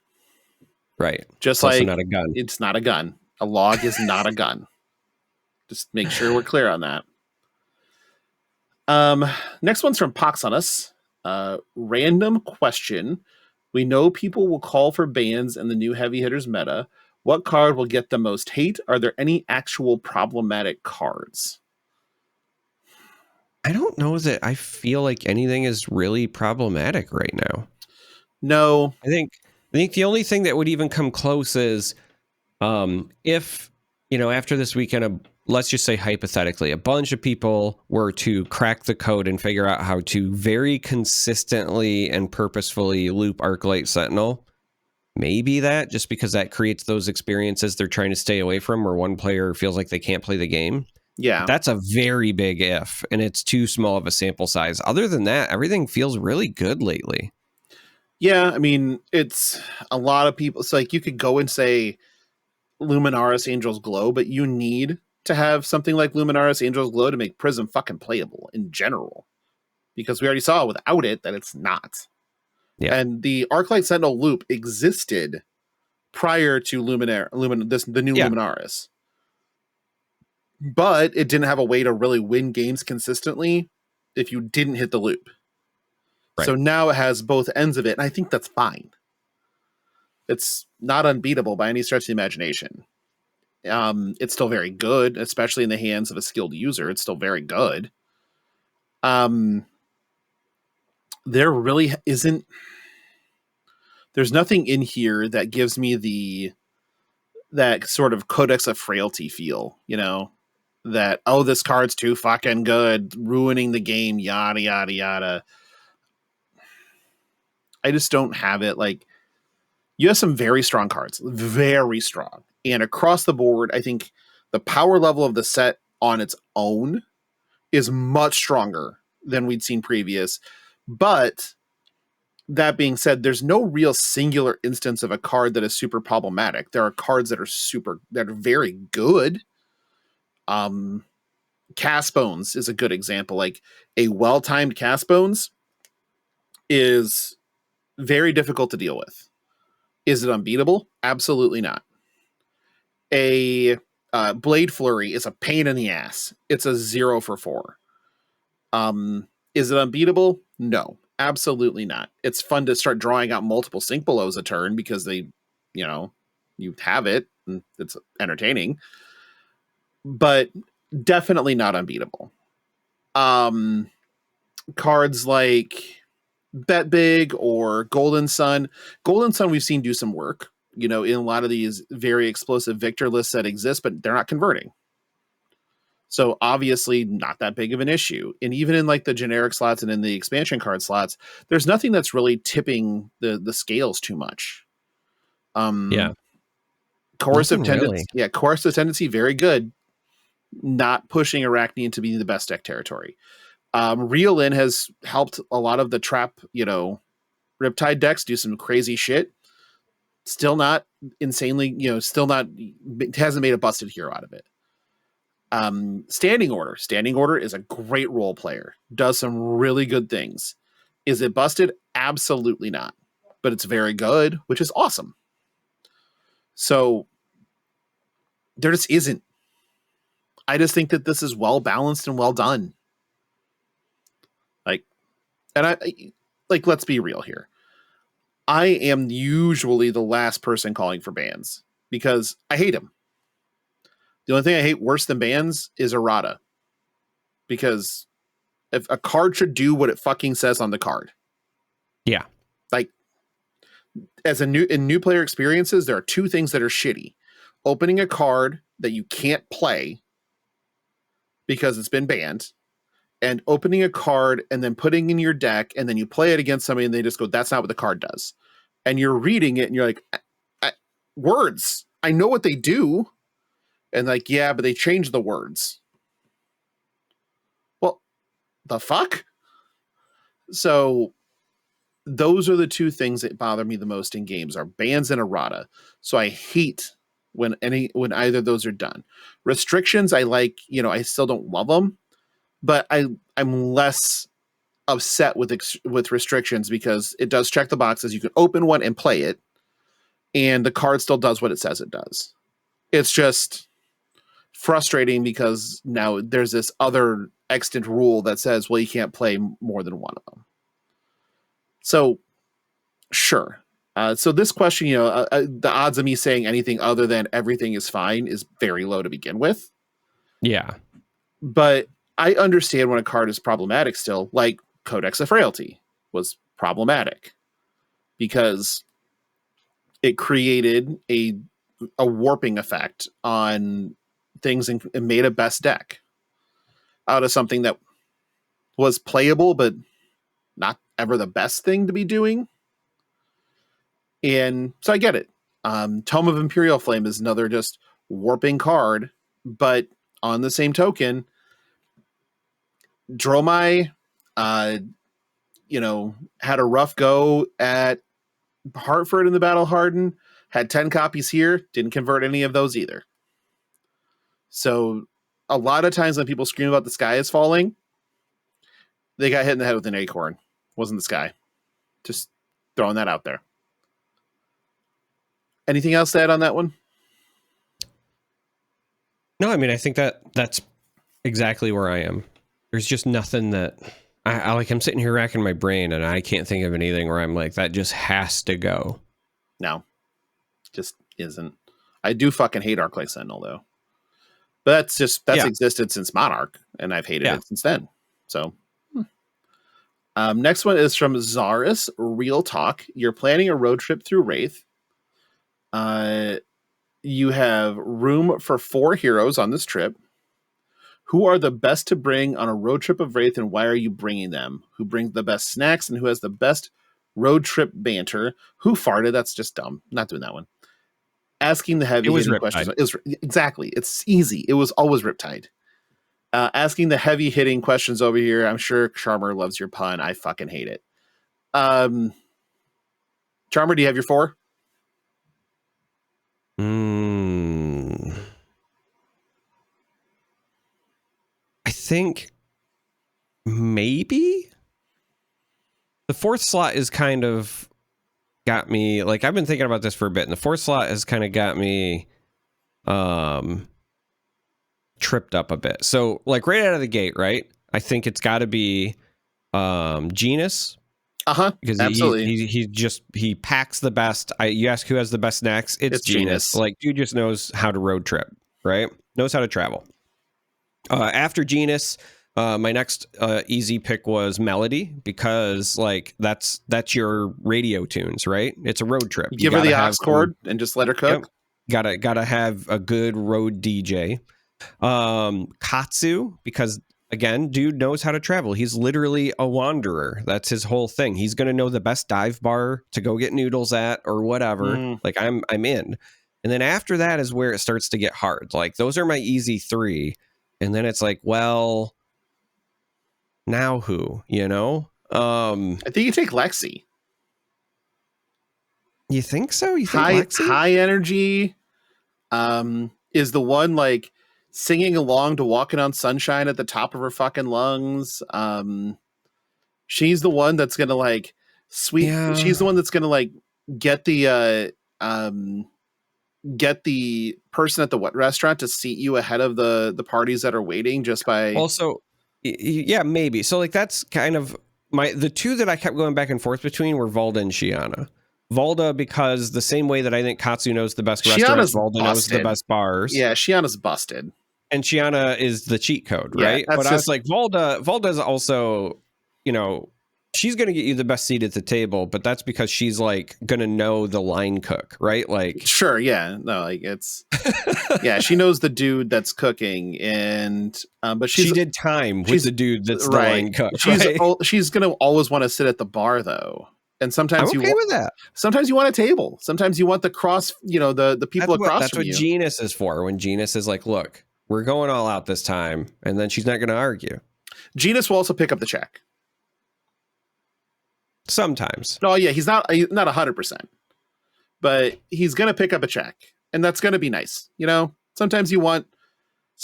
Right. Just it's like not a gun. It's not a gun. A log is not a gun. Just make sure we're clear on that. Next one's from Pox on Us. Random question. We know people will call for bans in the new heavy hitters meta. What card will get the most hate? Are there any actual problematic cards? I don't know that I feel like anything is really problematic right now. No. I think the only thing that would even come close is if, after this weekend, let's just say hypothetically, a bunch of people were to crack the code and figure out how to very consistently and purposefully loop Arclight Sentinel. Maybe that, just because that creates those experiences they're trying to stay away from where one player feels like they can't play the game. Yeah. That's a very big if, and it's too small of a sample size. Other than that, everything feels really good lately. Yeah, I mean, it's a lot of people. It's like you could go and say Luminaris Angel's Glow, but you need to have something like Luminaris Angel's Glow to make Prism fucking playable in general. Because we already saw without it that it's not. Yeah. And the Arclight Sentinel loop existed prior to the new Yeah. Luminaris. But it didn't have a way to really win games consistently if you didn't hit the loop. Right. So now it has both ends of it, and I think that's fine. It's not unbeatable by any stretch of the imagination. It's still very good, especially in the hands of a skilled user. It's still very good. There really isn't. There's nothing in here that gives me that sort of Codex of Frailty feel, you know, that, oh, this card's too fucking good, ruining the game, yada, yada, yada. I just don't have it. Like, you have some very strong cards, very strong. And across the board, I think the power level of the set on its own is much stronger than we'd seen previous. But that being said, there's no real singular instance of a card that is super problematic. There are cards that are very good. Cast Bones is a good example. Like, a well-timed Cast Bones is very difficult to deal with. Is it unbeatable? Absolutely not. A Blade Flurry is a pain in the ass. It's a 0 for 4. Is it unbeatable? No, absolutely not. It's fun to start drawing out multiple Sink Belows a turn because you have it and it's entertaining, but definitely not unbeatable. Cards like Bet Big or Golden Sun. Golden Sun we've seen do some work, in a lot of these very explosive Victor lists that exist, but they're not converting. So obviously not that big of an issue. And even in like the generic slots and in the expansion card slots, there's nothing that's really tipping the scales too much. Coercive Tendency. Really. Yeah, Coercive Tendency, very good. Not pushing Arachne into being the best deck territory. Reel In has helped a lot of the trap, Riptide decks do some crazy shit. Still not insanely, hasn't made a busted hero out of it. Standing Order. Standing Order is a great role player. Does some really good things. Is it busted? Absolutely not. But it's very good, which is awesome. So there just isn't. I just think that this is well balanced and well done. Let's be real here. I am usually the last person calling for bans because I hate them. The only thing I hate worse than bans is errata. Because if a card should do what it fucking says on the card. Yeah. Like, in new player experiences, there are two things that are shitty. Opening a card that you can't play because it's been banned, and opening a card and then putting in your deck, and then you play it against somebody and they just go, that's not what the card does. And you're reading it and you're like, words. I know what they do. And like, yeah, but they changed the words. Well, the fuck? So those are the two things that bother me the most in games are bans and errata. So I hate when either of those are done. Restrictions, I like, I still don't love them, but I'm less upset with restrictions because it does check the boxes. You can open one and play it, and the card still does what it says it does. It's just frustrating because now there's this other extant rule that says, well, you can't play more than one of them. So, sure. So this question, the odds of me saying anything other than everything is fine is very low to begin with. Yeah. But I understand when a card is problematic still, like Codex of Frailty was problematic because it created a warping effect on things and made a best deck out of something that was playable, but not ever the best thing to be doing. And so I get it. Tome of Imperial Flame is another just warping card, but on the same token, Dromai, had a rough go at Hartford in the Battle Hardened, had 10 copies here, didn't convert any of those either. So a lot of times when people scream about the sky is falling, they got hit in the head with an acorn. Wasn't the sky. Just throwing that out there. Anything else to add on that one? No, I mean, I think that's exactly where I am. There's just nothing that I like. I'm sitting here racking my brain and I can't think of anything where I'm like, that just has to go. No, just isn't. I do fucking hate Arclight Sentinel though. But that's existed since Monarch, and I've hated it since then. So, next one is from Zaris. Real talk. You're planning a road trip through Rathe. You have room for 4 heroes on this trip. Who are the best to bring on a road trip of Rathe, and why are you bringing them? Who brings the best snacks, and who has the best road trip banter? Who farted? That's just dumb. Not doing that one. Asking the heavy hitting questions. Exactly. It's easy. It was always Riptide. Asking the heavy hitting questions over here. I'm sure Charmer loves your pun. I fucking hate it. Charmer, do you have your 4? I think maybe the 4th slot is kind of got me, like, I've been thinking about this for a bit, and the 4th slot has kind of got me tripped up a bit. So, like, right out of the gate, right? I think it's got to be Genus. Because absolutely. he packs the best. You ask who has the best snacks, it's Genus. Like, dude just knows how to road trip, right? Knows how to travel. After Genus, my next easy pick was Melody, because like that's your radio tunes, right? It's a road trip. Give her the aux cord and just let her cook. Yep. Gotta have a good road DJ. Katsu, because again, dude knows how to travel. He's literally a wanderer. That's his whole thing. He's gonna know the best dive bar to go get noodles at or whatever. Like I'm in. And then after that is where it starts to get hard. Like those are my easy 3. And then it's like, well, now who, you know? I think you take Lexi. You think so? You think Lexi? High energy is the one like singing along to Walking on Sunshine at the top of her fucking lungs. She's the one that's gonna like she's the one that's gonna like get the person at the restaurant to seat you ahead of the parties that are waiting just by also maybe. So like that's kind of the 2 that I kept going back and forth between were Valda and Shiana. Valda, because the same way that I think Katsu knows the best restaurants, Valda knows the best bars. Yeah, Shiana's busted. And Shiana is the cheat code, right? But I was like, Valda's also, you know, she's going to get you the best seat at the table, but that's because she's like going to know the line cook, right? Like, sure. Yeah. No, like it's, yeah, she knows the dude that's cooking and, but she did time with the dude that's the line cook. She's going to always want to sit at the bar though. And sometimes I'm okay with that. Sometimes you want a table. Sometimes you want the cross, you know, the people across that's from you. That's what Genus is for. When Genus is like, look, we're going all out this time. And then she's not going to argue. Genus will also pick up the check. Sometimes. No, yeah, he's not 100%, but he's going to pick up a check, and that's going to be nice. You know, sometimes you want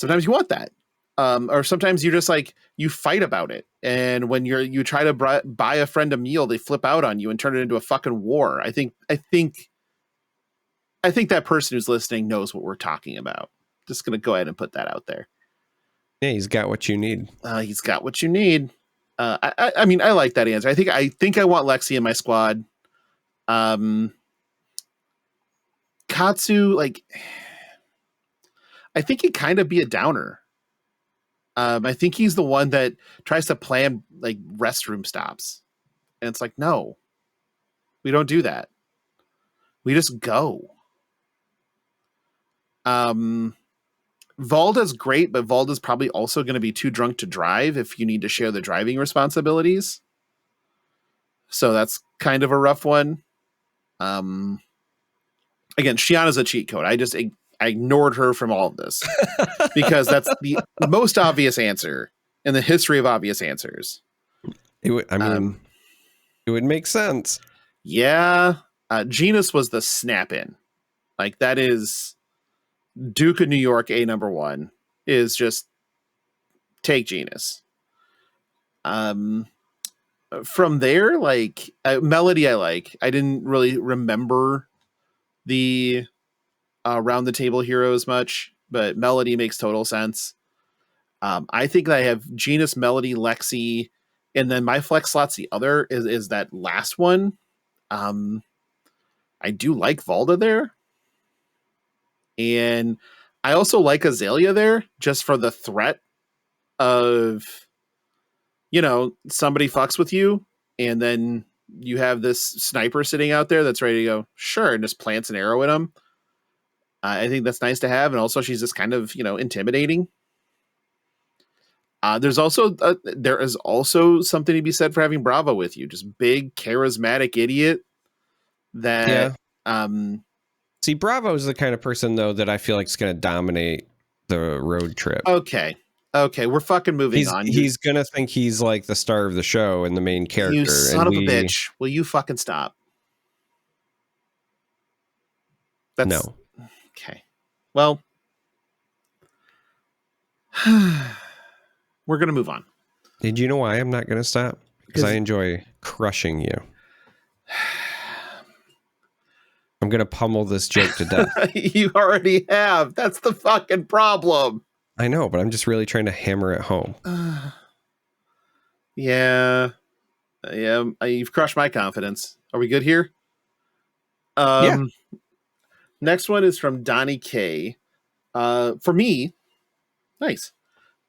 that. Or sometimes you're just like, you fight about it. And when you try to buy a friend a meal, they flip out on you and turn it into a fucking war. I think that person who's listening knows what we're talking about. Just going to go ahead and put that out there. Yeah, he's got what you need. He's got what you need. I mean, I like that answer. I think I want Lexi in my squad. Katsu, like, I think he'd kind of be a downer. I think he's the one that tries to plan like restroom stops. And it's like, no, we don't do that. We just go. Valda's great, but Valda's probably also going to be too drunk to drive if you need to share the driving responsibilities. So that's kind of a rough one. Again, Shiana's a cheat code. I ignored her from all of this because that's the most obvious answer in the history of obvious answers. It would make sense. Yeah. Genus was the snap in. Like that is Duke of New York, #1 is just take Genus. From there, like Melody, I didn't really remember the round the table heroes much, but Melody makes total sense. I think I have Genus, Melody, Lexi, and then my flex slots. The other is that last one. I do like Valda there, and I also like Azalea there just for the threat of, somebody fucks with you, and then you have this sniper sitting out there that's ready to go, sure, and just plants an arrow in him. I think that's nice to have, and also she's just kind of, intimidating. There is also something to be said for having Bravo with you, just big charismatic idiot that. See, Bravo is the kind of person though that I feel like is going to dominate the road trip. Okay, we're fucking moving on. He's going to think he's like the star of the show and the main character. You son of a bitch! Will you fucking stop? No. Okay. Well, we're gonna move on. Did you know why I'm not going to stop? Because I enjoy crushing you. I'm going to pummel this joke to death. You already have. That's the fucking problem. I know, but I'm just really trying to hammer it home. Yeah. You've crushed my confidence. Are we good here? Yeah. Next one is from Donnie K. For me, nice.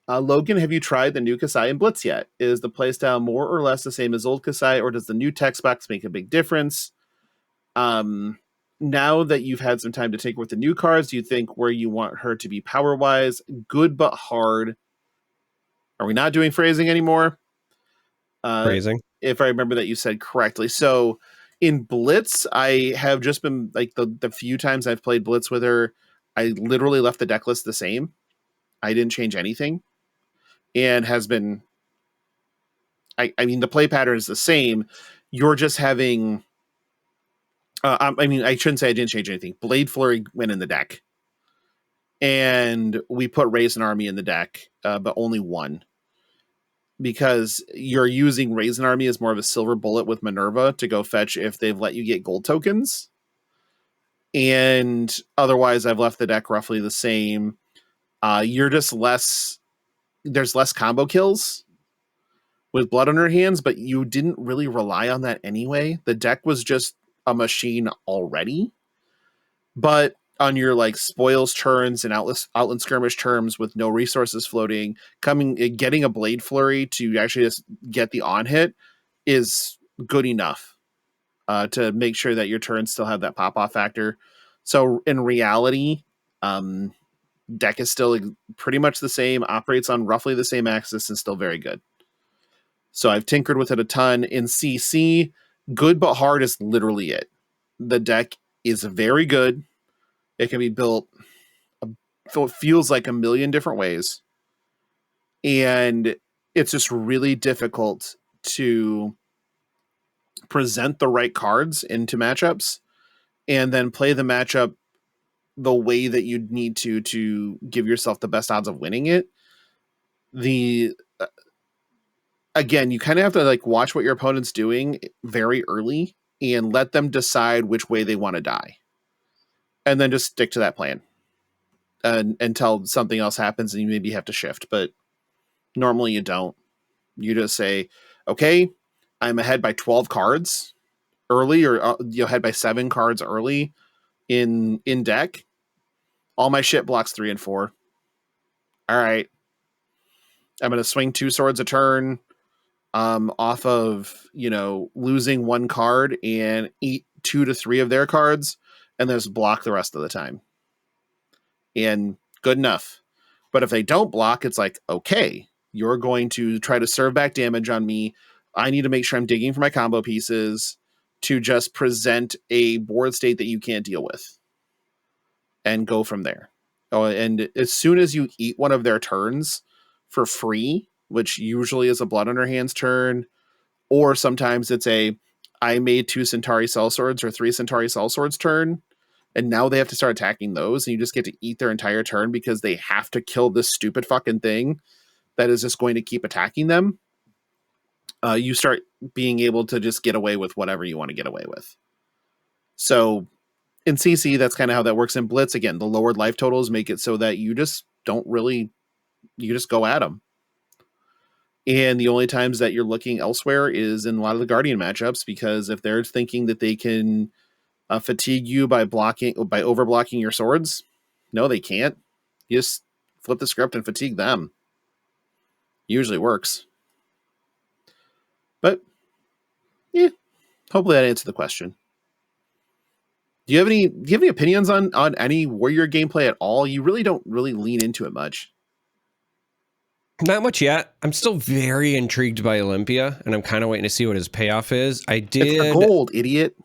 Logan, have you tried the new Kasai and Blitz yet? Is the playstyle more or less the same as old Kasai, or does the new text box make a big difference? Now that you've had some time to tinker with the new cards, do you think where you want her to be power-wise, good but hard? Are we not doing phrasing anymore? Phrasing? If I remember that you said correctly. So in Blitz, I have just been, like, the few times I've played Blitz with her, I literally left the deck list the same. I didn't change anything. And has been... I mean, the play pattern is the same. You're just having... I shouldn't say I didn't change anything. Blade Flurry went in the deck. And we put Raisin Army in the deck, but only one. Because you're using Raisin Army as more of a silver bullet with Minerva to go fetch if they've let you get gold tokens. And otherwise, I've left the deck roughly the same. You're just less... There's less combo kills with Blood on her hands, but you didn't really rely on that anyway. The deck was just a machine already. But on your like spoils turns and outland skirmish terms with no resources floating, getting a Blade Flurry to actually just get the on hit is good enough to make sure that your turns still have that pop off factor. So in reality, deck is still pretty much the same, operates on roughly the same axis, and still very good. So I've tinkered with it a ton. In CC, good but hard is literally it. The deck is very good. It can be built, it feels like a million different ways. And it's just really difficult to present the right cards into matchups and then play the matchup the way that you'd need to give yourself the best odds of winning it. Again, you kind of have to like watch what your opponent's doing very early and let them decide which way they want to die. And then just stick to that plan until something else happens and you maybe have to shift. But normally you don't. You just say, okay, I'm ahead by 12 cards early, or you're ahead by 7 cards early in deck. All my shit blocks 3 and 4. All right. I'm going to swing 2 swords a turn off of, losing 1 card and eat 2 to 3 of their cards and just block the rest of the time. And good enough. But if they don't block, it's like, okay, you're going to try to serve back damage on me. I need to make sure I'm digging for my combo pieces to just present a board state that you can't deal with and go from there. Oh, and as soon as you eat one of their turns for free, which usually is a Blood on her hands turn, or sometimes it's I made 2 Centauri Sellswords or 3 Centauri Sellswords turn, and now they have to start attacking those, and you just get to eat their entire turn because they have to kill this stupid fucking thing that is just going to keep attacking them. You start being able to just get away with whatever you want to get away with. So in CC, that's kind of how that works. In Blitz, again, the lowered life totals make it so that you just you just go at them. And the only times that you're looking elsewhere is in a lot of the Guardian matchups, because if they're thinking that they can fatigue you by over blocking your swords, no, they can't. You just flip the script and fatigue them. Usually works. But yeah, hopefully that answered the question. Do you have any opinions on any warrior gameplay at all? You really don't lean into it much. Not much yet. I'm still very intrigued by Olympia, and I'm kind of waiting to see what his payoff is. It's for gold, idiot.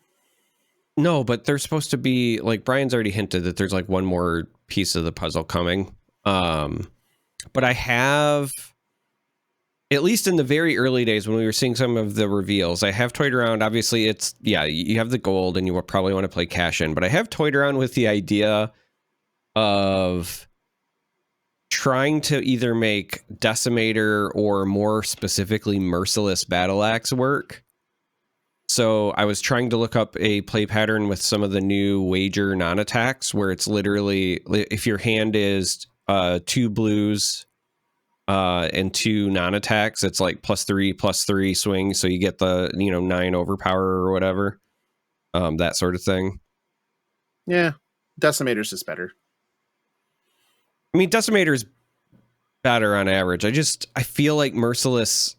No, but there's supposed to be, like, Brian's already hinted that there's like one more piece of the puzzle coming. But I have, at least in the very early days when we were seeing some of the reveals, I have toyed around. Obviously, you have the gold and you will probably want to play cash in, but I have toyed around with the idea of trying to either make Decimator or more specifically Merciless Battle Axe work. So I was trying to look up a play pattern with some of the new wager non-attacks, where it's literally, if your hand is 2 blues and 2 non-attacks, it's like +3/+3 swing, so you get the 9 overpower or whatever, that sort of thing. Yeah, Decimator's just better. I mean, Decimator's better on average. I feel like Merciless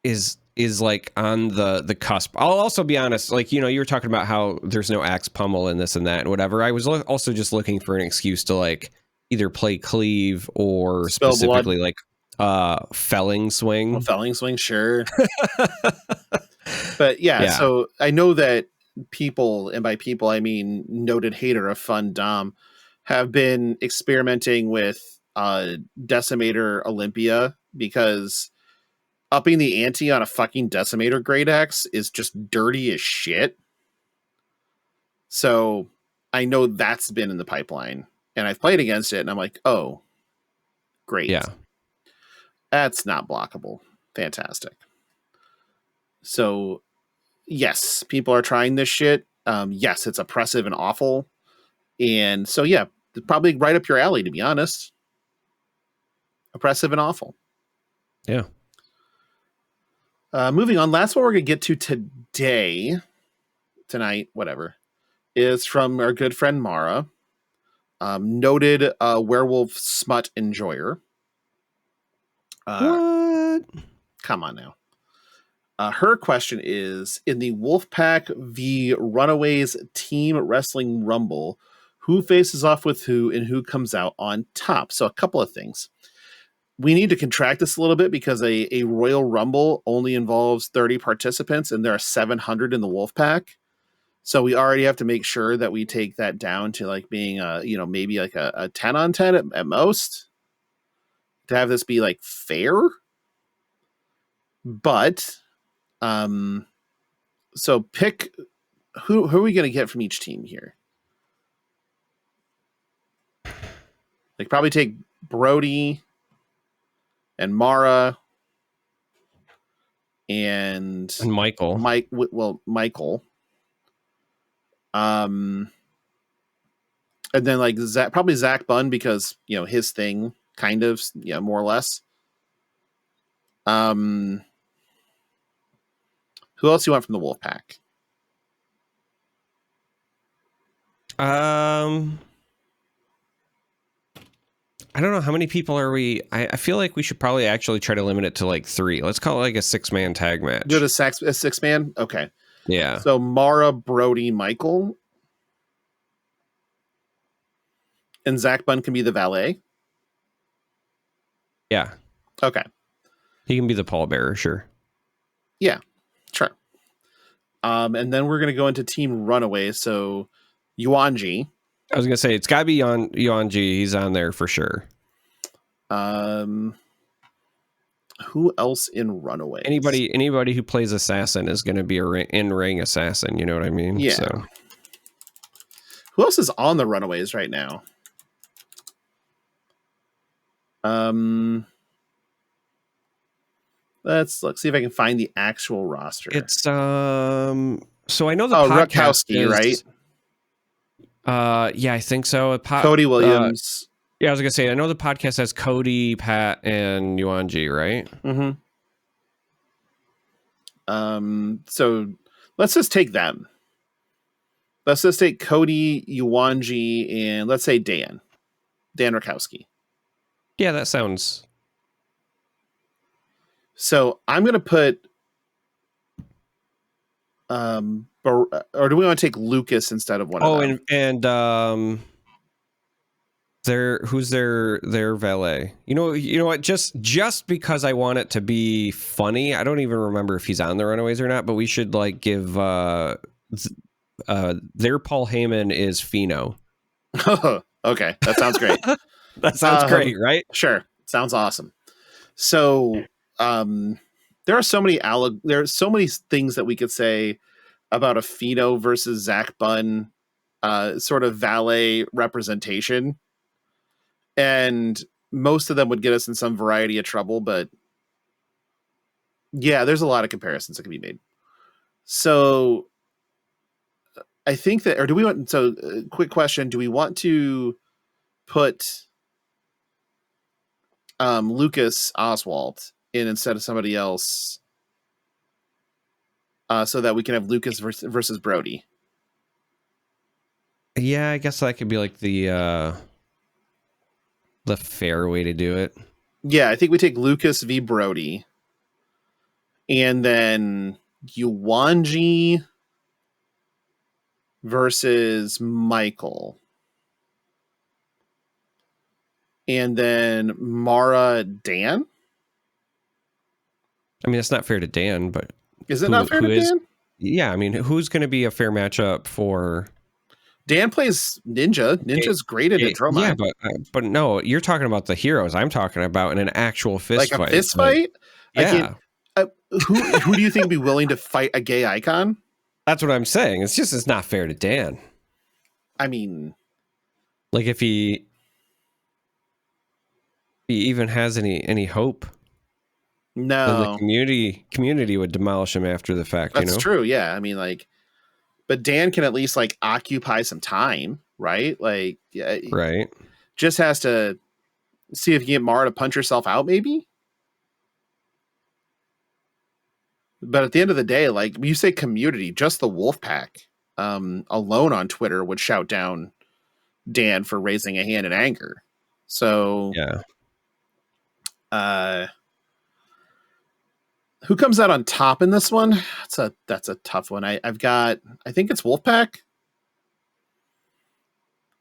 is like on the cusp. I'll also be honest, like, you were talking about how there's no axe pummel and this and that and whatever. I was also just looking for an excuse to like either play cleave or Spell specifically blood. Like felling swing. Well, felling swing, sure. But yeah, so I know that people, and by people I mean noted hater of Fun Dom, have been experimenting with Decimator Olympia, because upping the ante on a fucking Decimator Great Axe is just dirty as shit. So I know that's been in the pipeline, and I've played against it, and I'm like, oh, great. Yeah. That's not blockable. Fantastic. So yes, people are trying this shit. Yes, it's oppressive and awful. And so, yeah, probably right up your alley, to be honest. Oppressive and awful. Yeah. Moving on, last one we're going to get to tonight, whatever, is from our good friend Mara, noted werewolf smut enjoyer. What? Come on now. Her question is, in the Wolfpack v Runaways Team Wrestling Rumble, who faces off with who and who comes out on top? So a couple of things. We need to contract this a little bit, because a Royal Rumble only involves 30 participants, and there are 700 in the Wolfpack. So we already have to make sure that we take that down to like being maybe like a 10 on 10 at most, to have this be like fair. But so pick who are we going to get from each team here? Like, probably take Brody and Mara and Michael. Michael. And then like probably Zach Bunn, because his thing kind of more or less. Who else do you want from the Wolfpack? I don't know, how many people are we? I feel like we should probably actually try to limit it to like 3. Let's call it like a 6-man tag match. Do it a 6-man? Okay. Yeah. So Mara, Brody, Michael. And Zach Bunn can be the valet? Yeah. Okay. He can be the pallbearer, sure. Yeah, sure. And then we're going to go into Team Runaway. So Yuanji. I was going to say, it's got to be Yuanji. He's on there for sure. Who else in Runaway? Anybody who plays assassin is going to be an in-ring assassin. You know what I mean? Yeah. So. Who else is on the Runaways right now? Let's see if I can find the actual roster. It's so I know the podcast Rutkowski, right? Yeah, I think so. Cody Williams. Yeah, I was gonna say, I know the podcast has Cody, Pat, and Yuanji, right? Mm-hmm. So let's just take them. Let's just take Cody, Yuanji, and let's say Dan Rakowski. Yeah, that sounds. So I'm going to put, or do we want to take Lucas instead of one of them? And who's their valet? You know what? Just because I want it to be funny, I don't even remember if he's on the Runaways or not. But we should like give their Paul Heyman is Fino. Okay, that sounds great. That sounds great, right? Sure, sounds awesome. So there are so many things that we could say about a Fino versus Zach Bunn sort of valet representation. And most of them would get us in some variety of trouble, but yeah, there's a lot of comparisons that can be made. So I think that, or do we want, so quick question, do we want to put Lucas Oswald in instead of somebody else so that we can have Lucas versus Brody? Yeah, I guess that could be like the fair way to do it. Yeah, I think we take Lucas v. Brody, and then Yuanji versus Michael, and then Mara Dan. I mean, it's not fair to Dan, but is it not fair to Dan? Yeah, I mean, who's going to be a fair matchup for? Dan plays Ninja. Ninja's great at Dromai. Yeah, but no, you're talking about the heroes. I'm talking about in an actual fist fight. Like a fist fight? Yeah. Who do you think would be willing to fight a gay icon? That's what I'm saying. It's not fair to Dan. I mean, like if he even has any hope. No, then the community would demolish him after the fact. That's true. Yeah, I mean, like, but Dan can at least like occupy some time, right? Like, yeah, right. Just has to see if he can get Mara to punch herself out, maybe. But at the end of the day, like you say, community, just the Wolfpack alone on Twitter would shout down Dan for raising a hand in anger. So yeah. Who comes out on top in this one? That's a tough one. I think it's Wolfpack.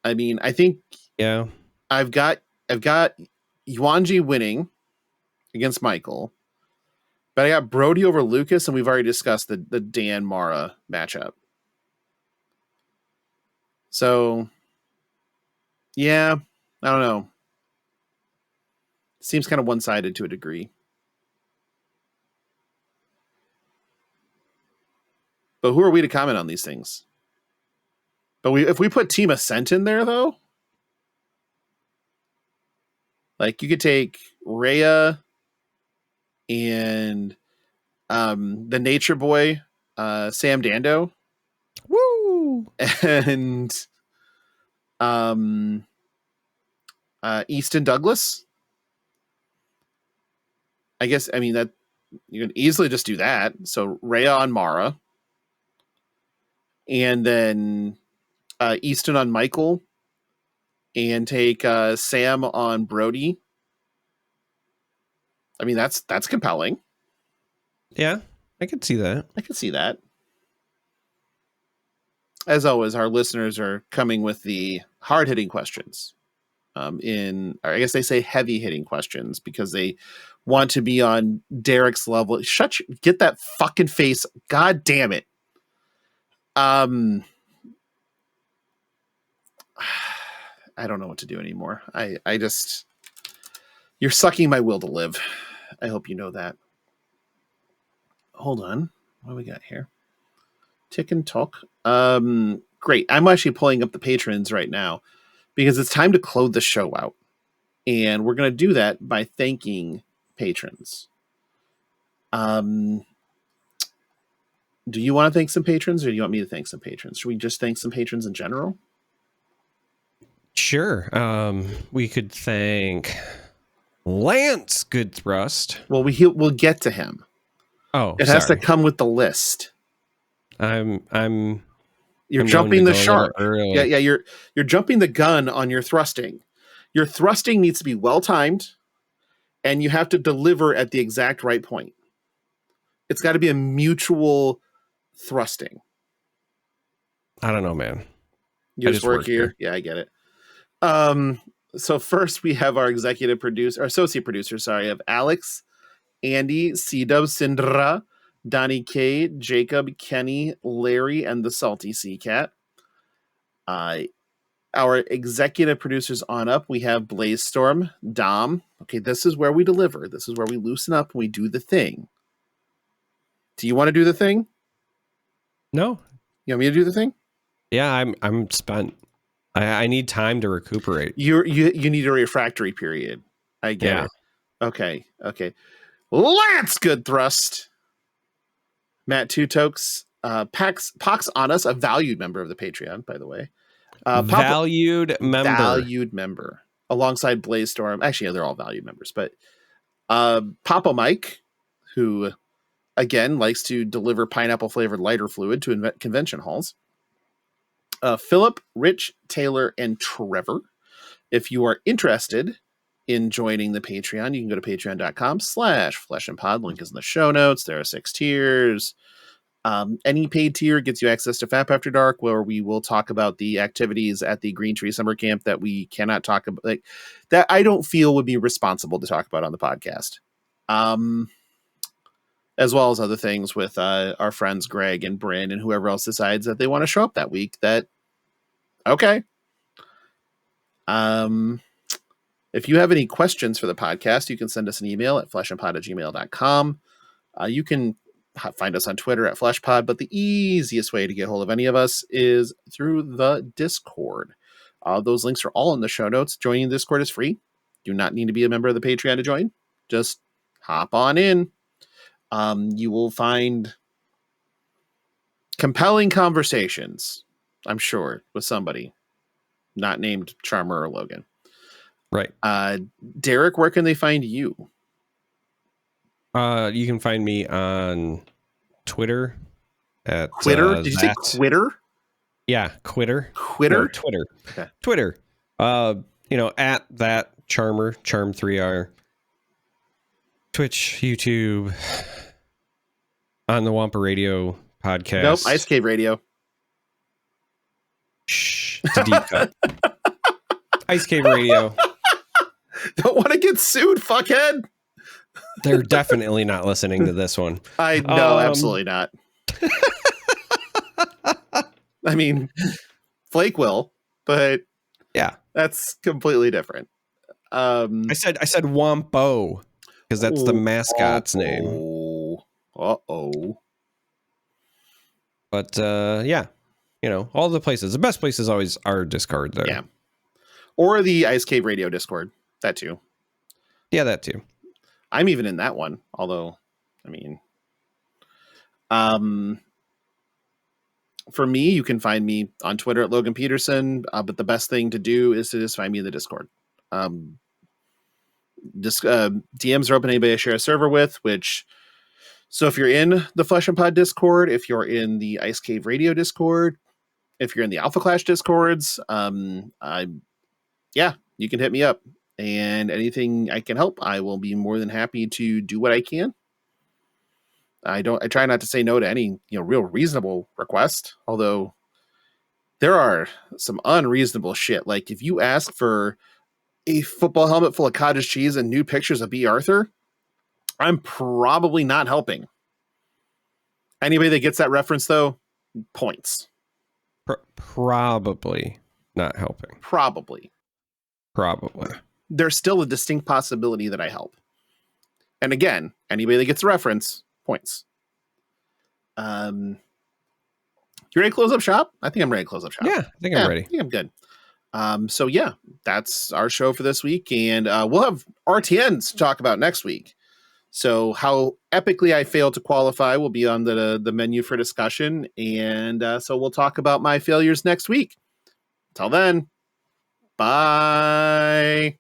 I mean, I think I've got Yuanji winning against Michael, but I got Brody over Lucas, and we've already discussed the Dan Mara matchup. So yeah, I don't know. Seems kind of one-sided to a degree. But who are we to comment on these things? But if we put Team Ascent in there, though, like you could take Rhea and the Nature Boy, Sam Dando. Woo! And Easton Douglas. I guess, I mean, that you can easily just do that. So Rhea on Mara. And then Easton on Michael. And take Sam on Brody. I mean, that's compelling. Yeah, I could see that. I can see that. As always, our listeners are coming with the hard-hitting questions. Or I guess they say heavy-hitting questions because they want to be on Darick's level. Get that fucking face. God damn it. I don't know what to do anymore. I just, you're sucking my will to live. I hope you know that. Hold on. What do we got here? Tick and talk. Great. I'm actually pulling up the patrons right now because it's time to close the show out. And we're going to do that by thanking patrons. Do you want to thank some patrons or do you want me to thank some patrons? Should we just thank some patrons in general? Sure. We could thank Lance Good Thrust. Well, we'll get to him. Oh, it has to come with the list. I'm You're jumping the shark. Early. Yeah, you're jumping the gun on your thrusting. Your thrusting needs to be well timed, and you have to deliver at the exact right point. It's got to be a mutual thrusting. I don't know, man. You just work here. Yeah, I get it. So first we have our associate producer, of Alex, Andy, C-Dub, Sindra, Donnie K, Jacob, Kenny, Larry, and the Salty Sea Cat. Our executive producers on up, we have Blaze Storm, Dom. Okay, this is where we deliver. This is where we loosen up and we do the thing. Do you want to do the thing? No. You want me to do the thing? Yeah, I'm spent. I need time to recuperate. You need a refractory period. I get it. Okay. Lance Good Thrust. Matt Two Tokes. Pox on us, a valued member of the Patreon, by the way. Valued member. Alongside Blaze Storm. Actually, they're all valued members, but Papa Mike, who again likes to deliver pineapple flavored lighter fluid to convention halls. Philip, Rich, Taylor, and Trevor. If you are interested in joining the Patreon, you can go to patreon.com/fleshandpod. Link is in the show notes. There are 6 tiers. Any paid tier gets you access to FAP After Dark, where we will talk about the activities at the Green Tree Summer Camp that we cannot talk about, like that I don't feel would be responsible to talk about on the podcast. As well as other things with our friends Greg and Bryn and whoever else decides that they want to show up that week. Okay. If you have any questions for the podcast, you can send us an email at fleshandpod@gmail.com. You can find us on Twitter at fleshpod, but the easiest way to get hold of any of us is through the Discord. Those links are all in the show notes. Joining the Discord is free. Do not need to be a member of the Patreon to join. Just hop on in. You will find compelling conversations, I'm sure, with somebody not named Charmer or Logan. Right. Darick, where can they find you? You can find me on Twitter at Quitter. Did you say Quitter? Yeah, Quitter. Quitter? No, Twitter. Okay. Twitter. At that Charmer, Charm3R. Twitch, YouTube, on the Wampa Radio podcast. Nope, Ice Cave Radio. Shh, it's a deep cut. Ice Cave Radio. Don't want to get sued, fuckhead. They're definitely not listening to this one. I know, absolutely not. I mean, Flake will, but yeah, that's completely different. I said Wampo because that's the mascot's name. Uh-oh. But yeah, all the places. The best place is always our Discord there. Yeah. Or the Ice Cave Radio Discord. That too. Yeah, that too. I'm even in that one. Although, I mean, for me, you can find me on Twitter at Logan Peterson. But the best thing to do is to just find me in the Discord. DMs are open to anybody I share a server with, so if you're in the Flesh and Pod Discord, if you're in the Ice Cave Radio Discord, if you're in the Alpha Clash Discords, you can hit me up, and anything I can help, I will be more than happy to do what I can. I try not to say no to any, real reasonable request, although there are some unreasonable shit. Like if you ask for a football helmet full of cottage cheese and nude pictures of B. Arthur, I'm probably not helping. Anybody that gets that reference, though, points. Probably not helping. Probably. There's still a distinct possibility that I help. And again, anybody that gets a reference, points. You ready to close up shop? I think I'm ready to close up shop. Yeah, I think I'm ready. I think I'm good. So yeah, that's our show for this week, and we'll have RTNs to talk about next week. So how epically I failed to qualify will be on the menu for discussion, and so we'll talk about my failures next week. Till then, Bye.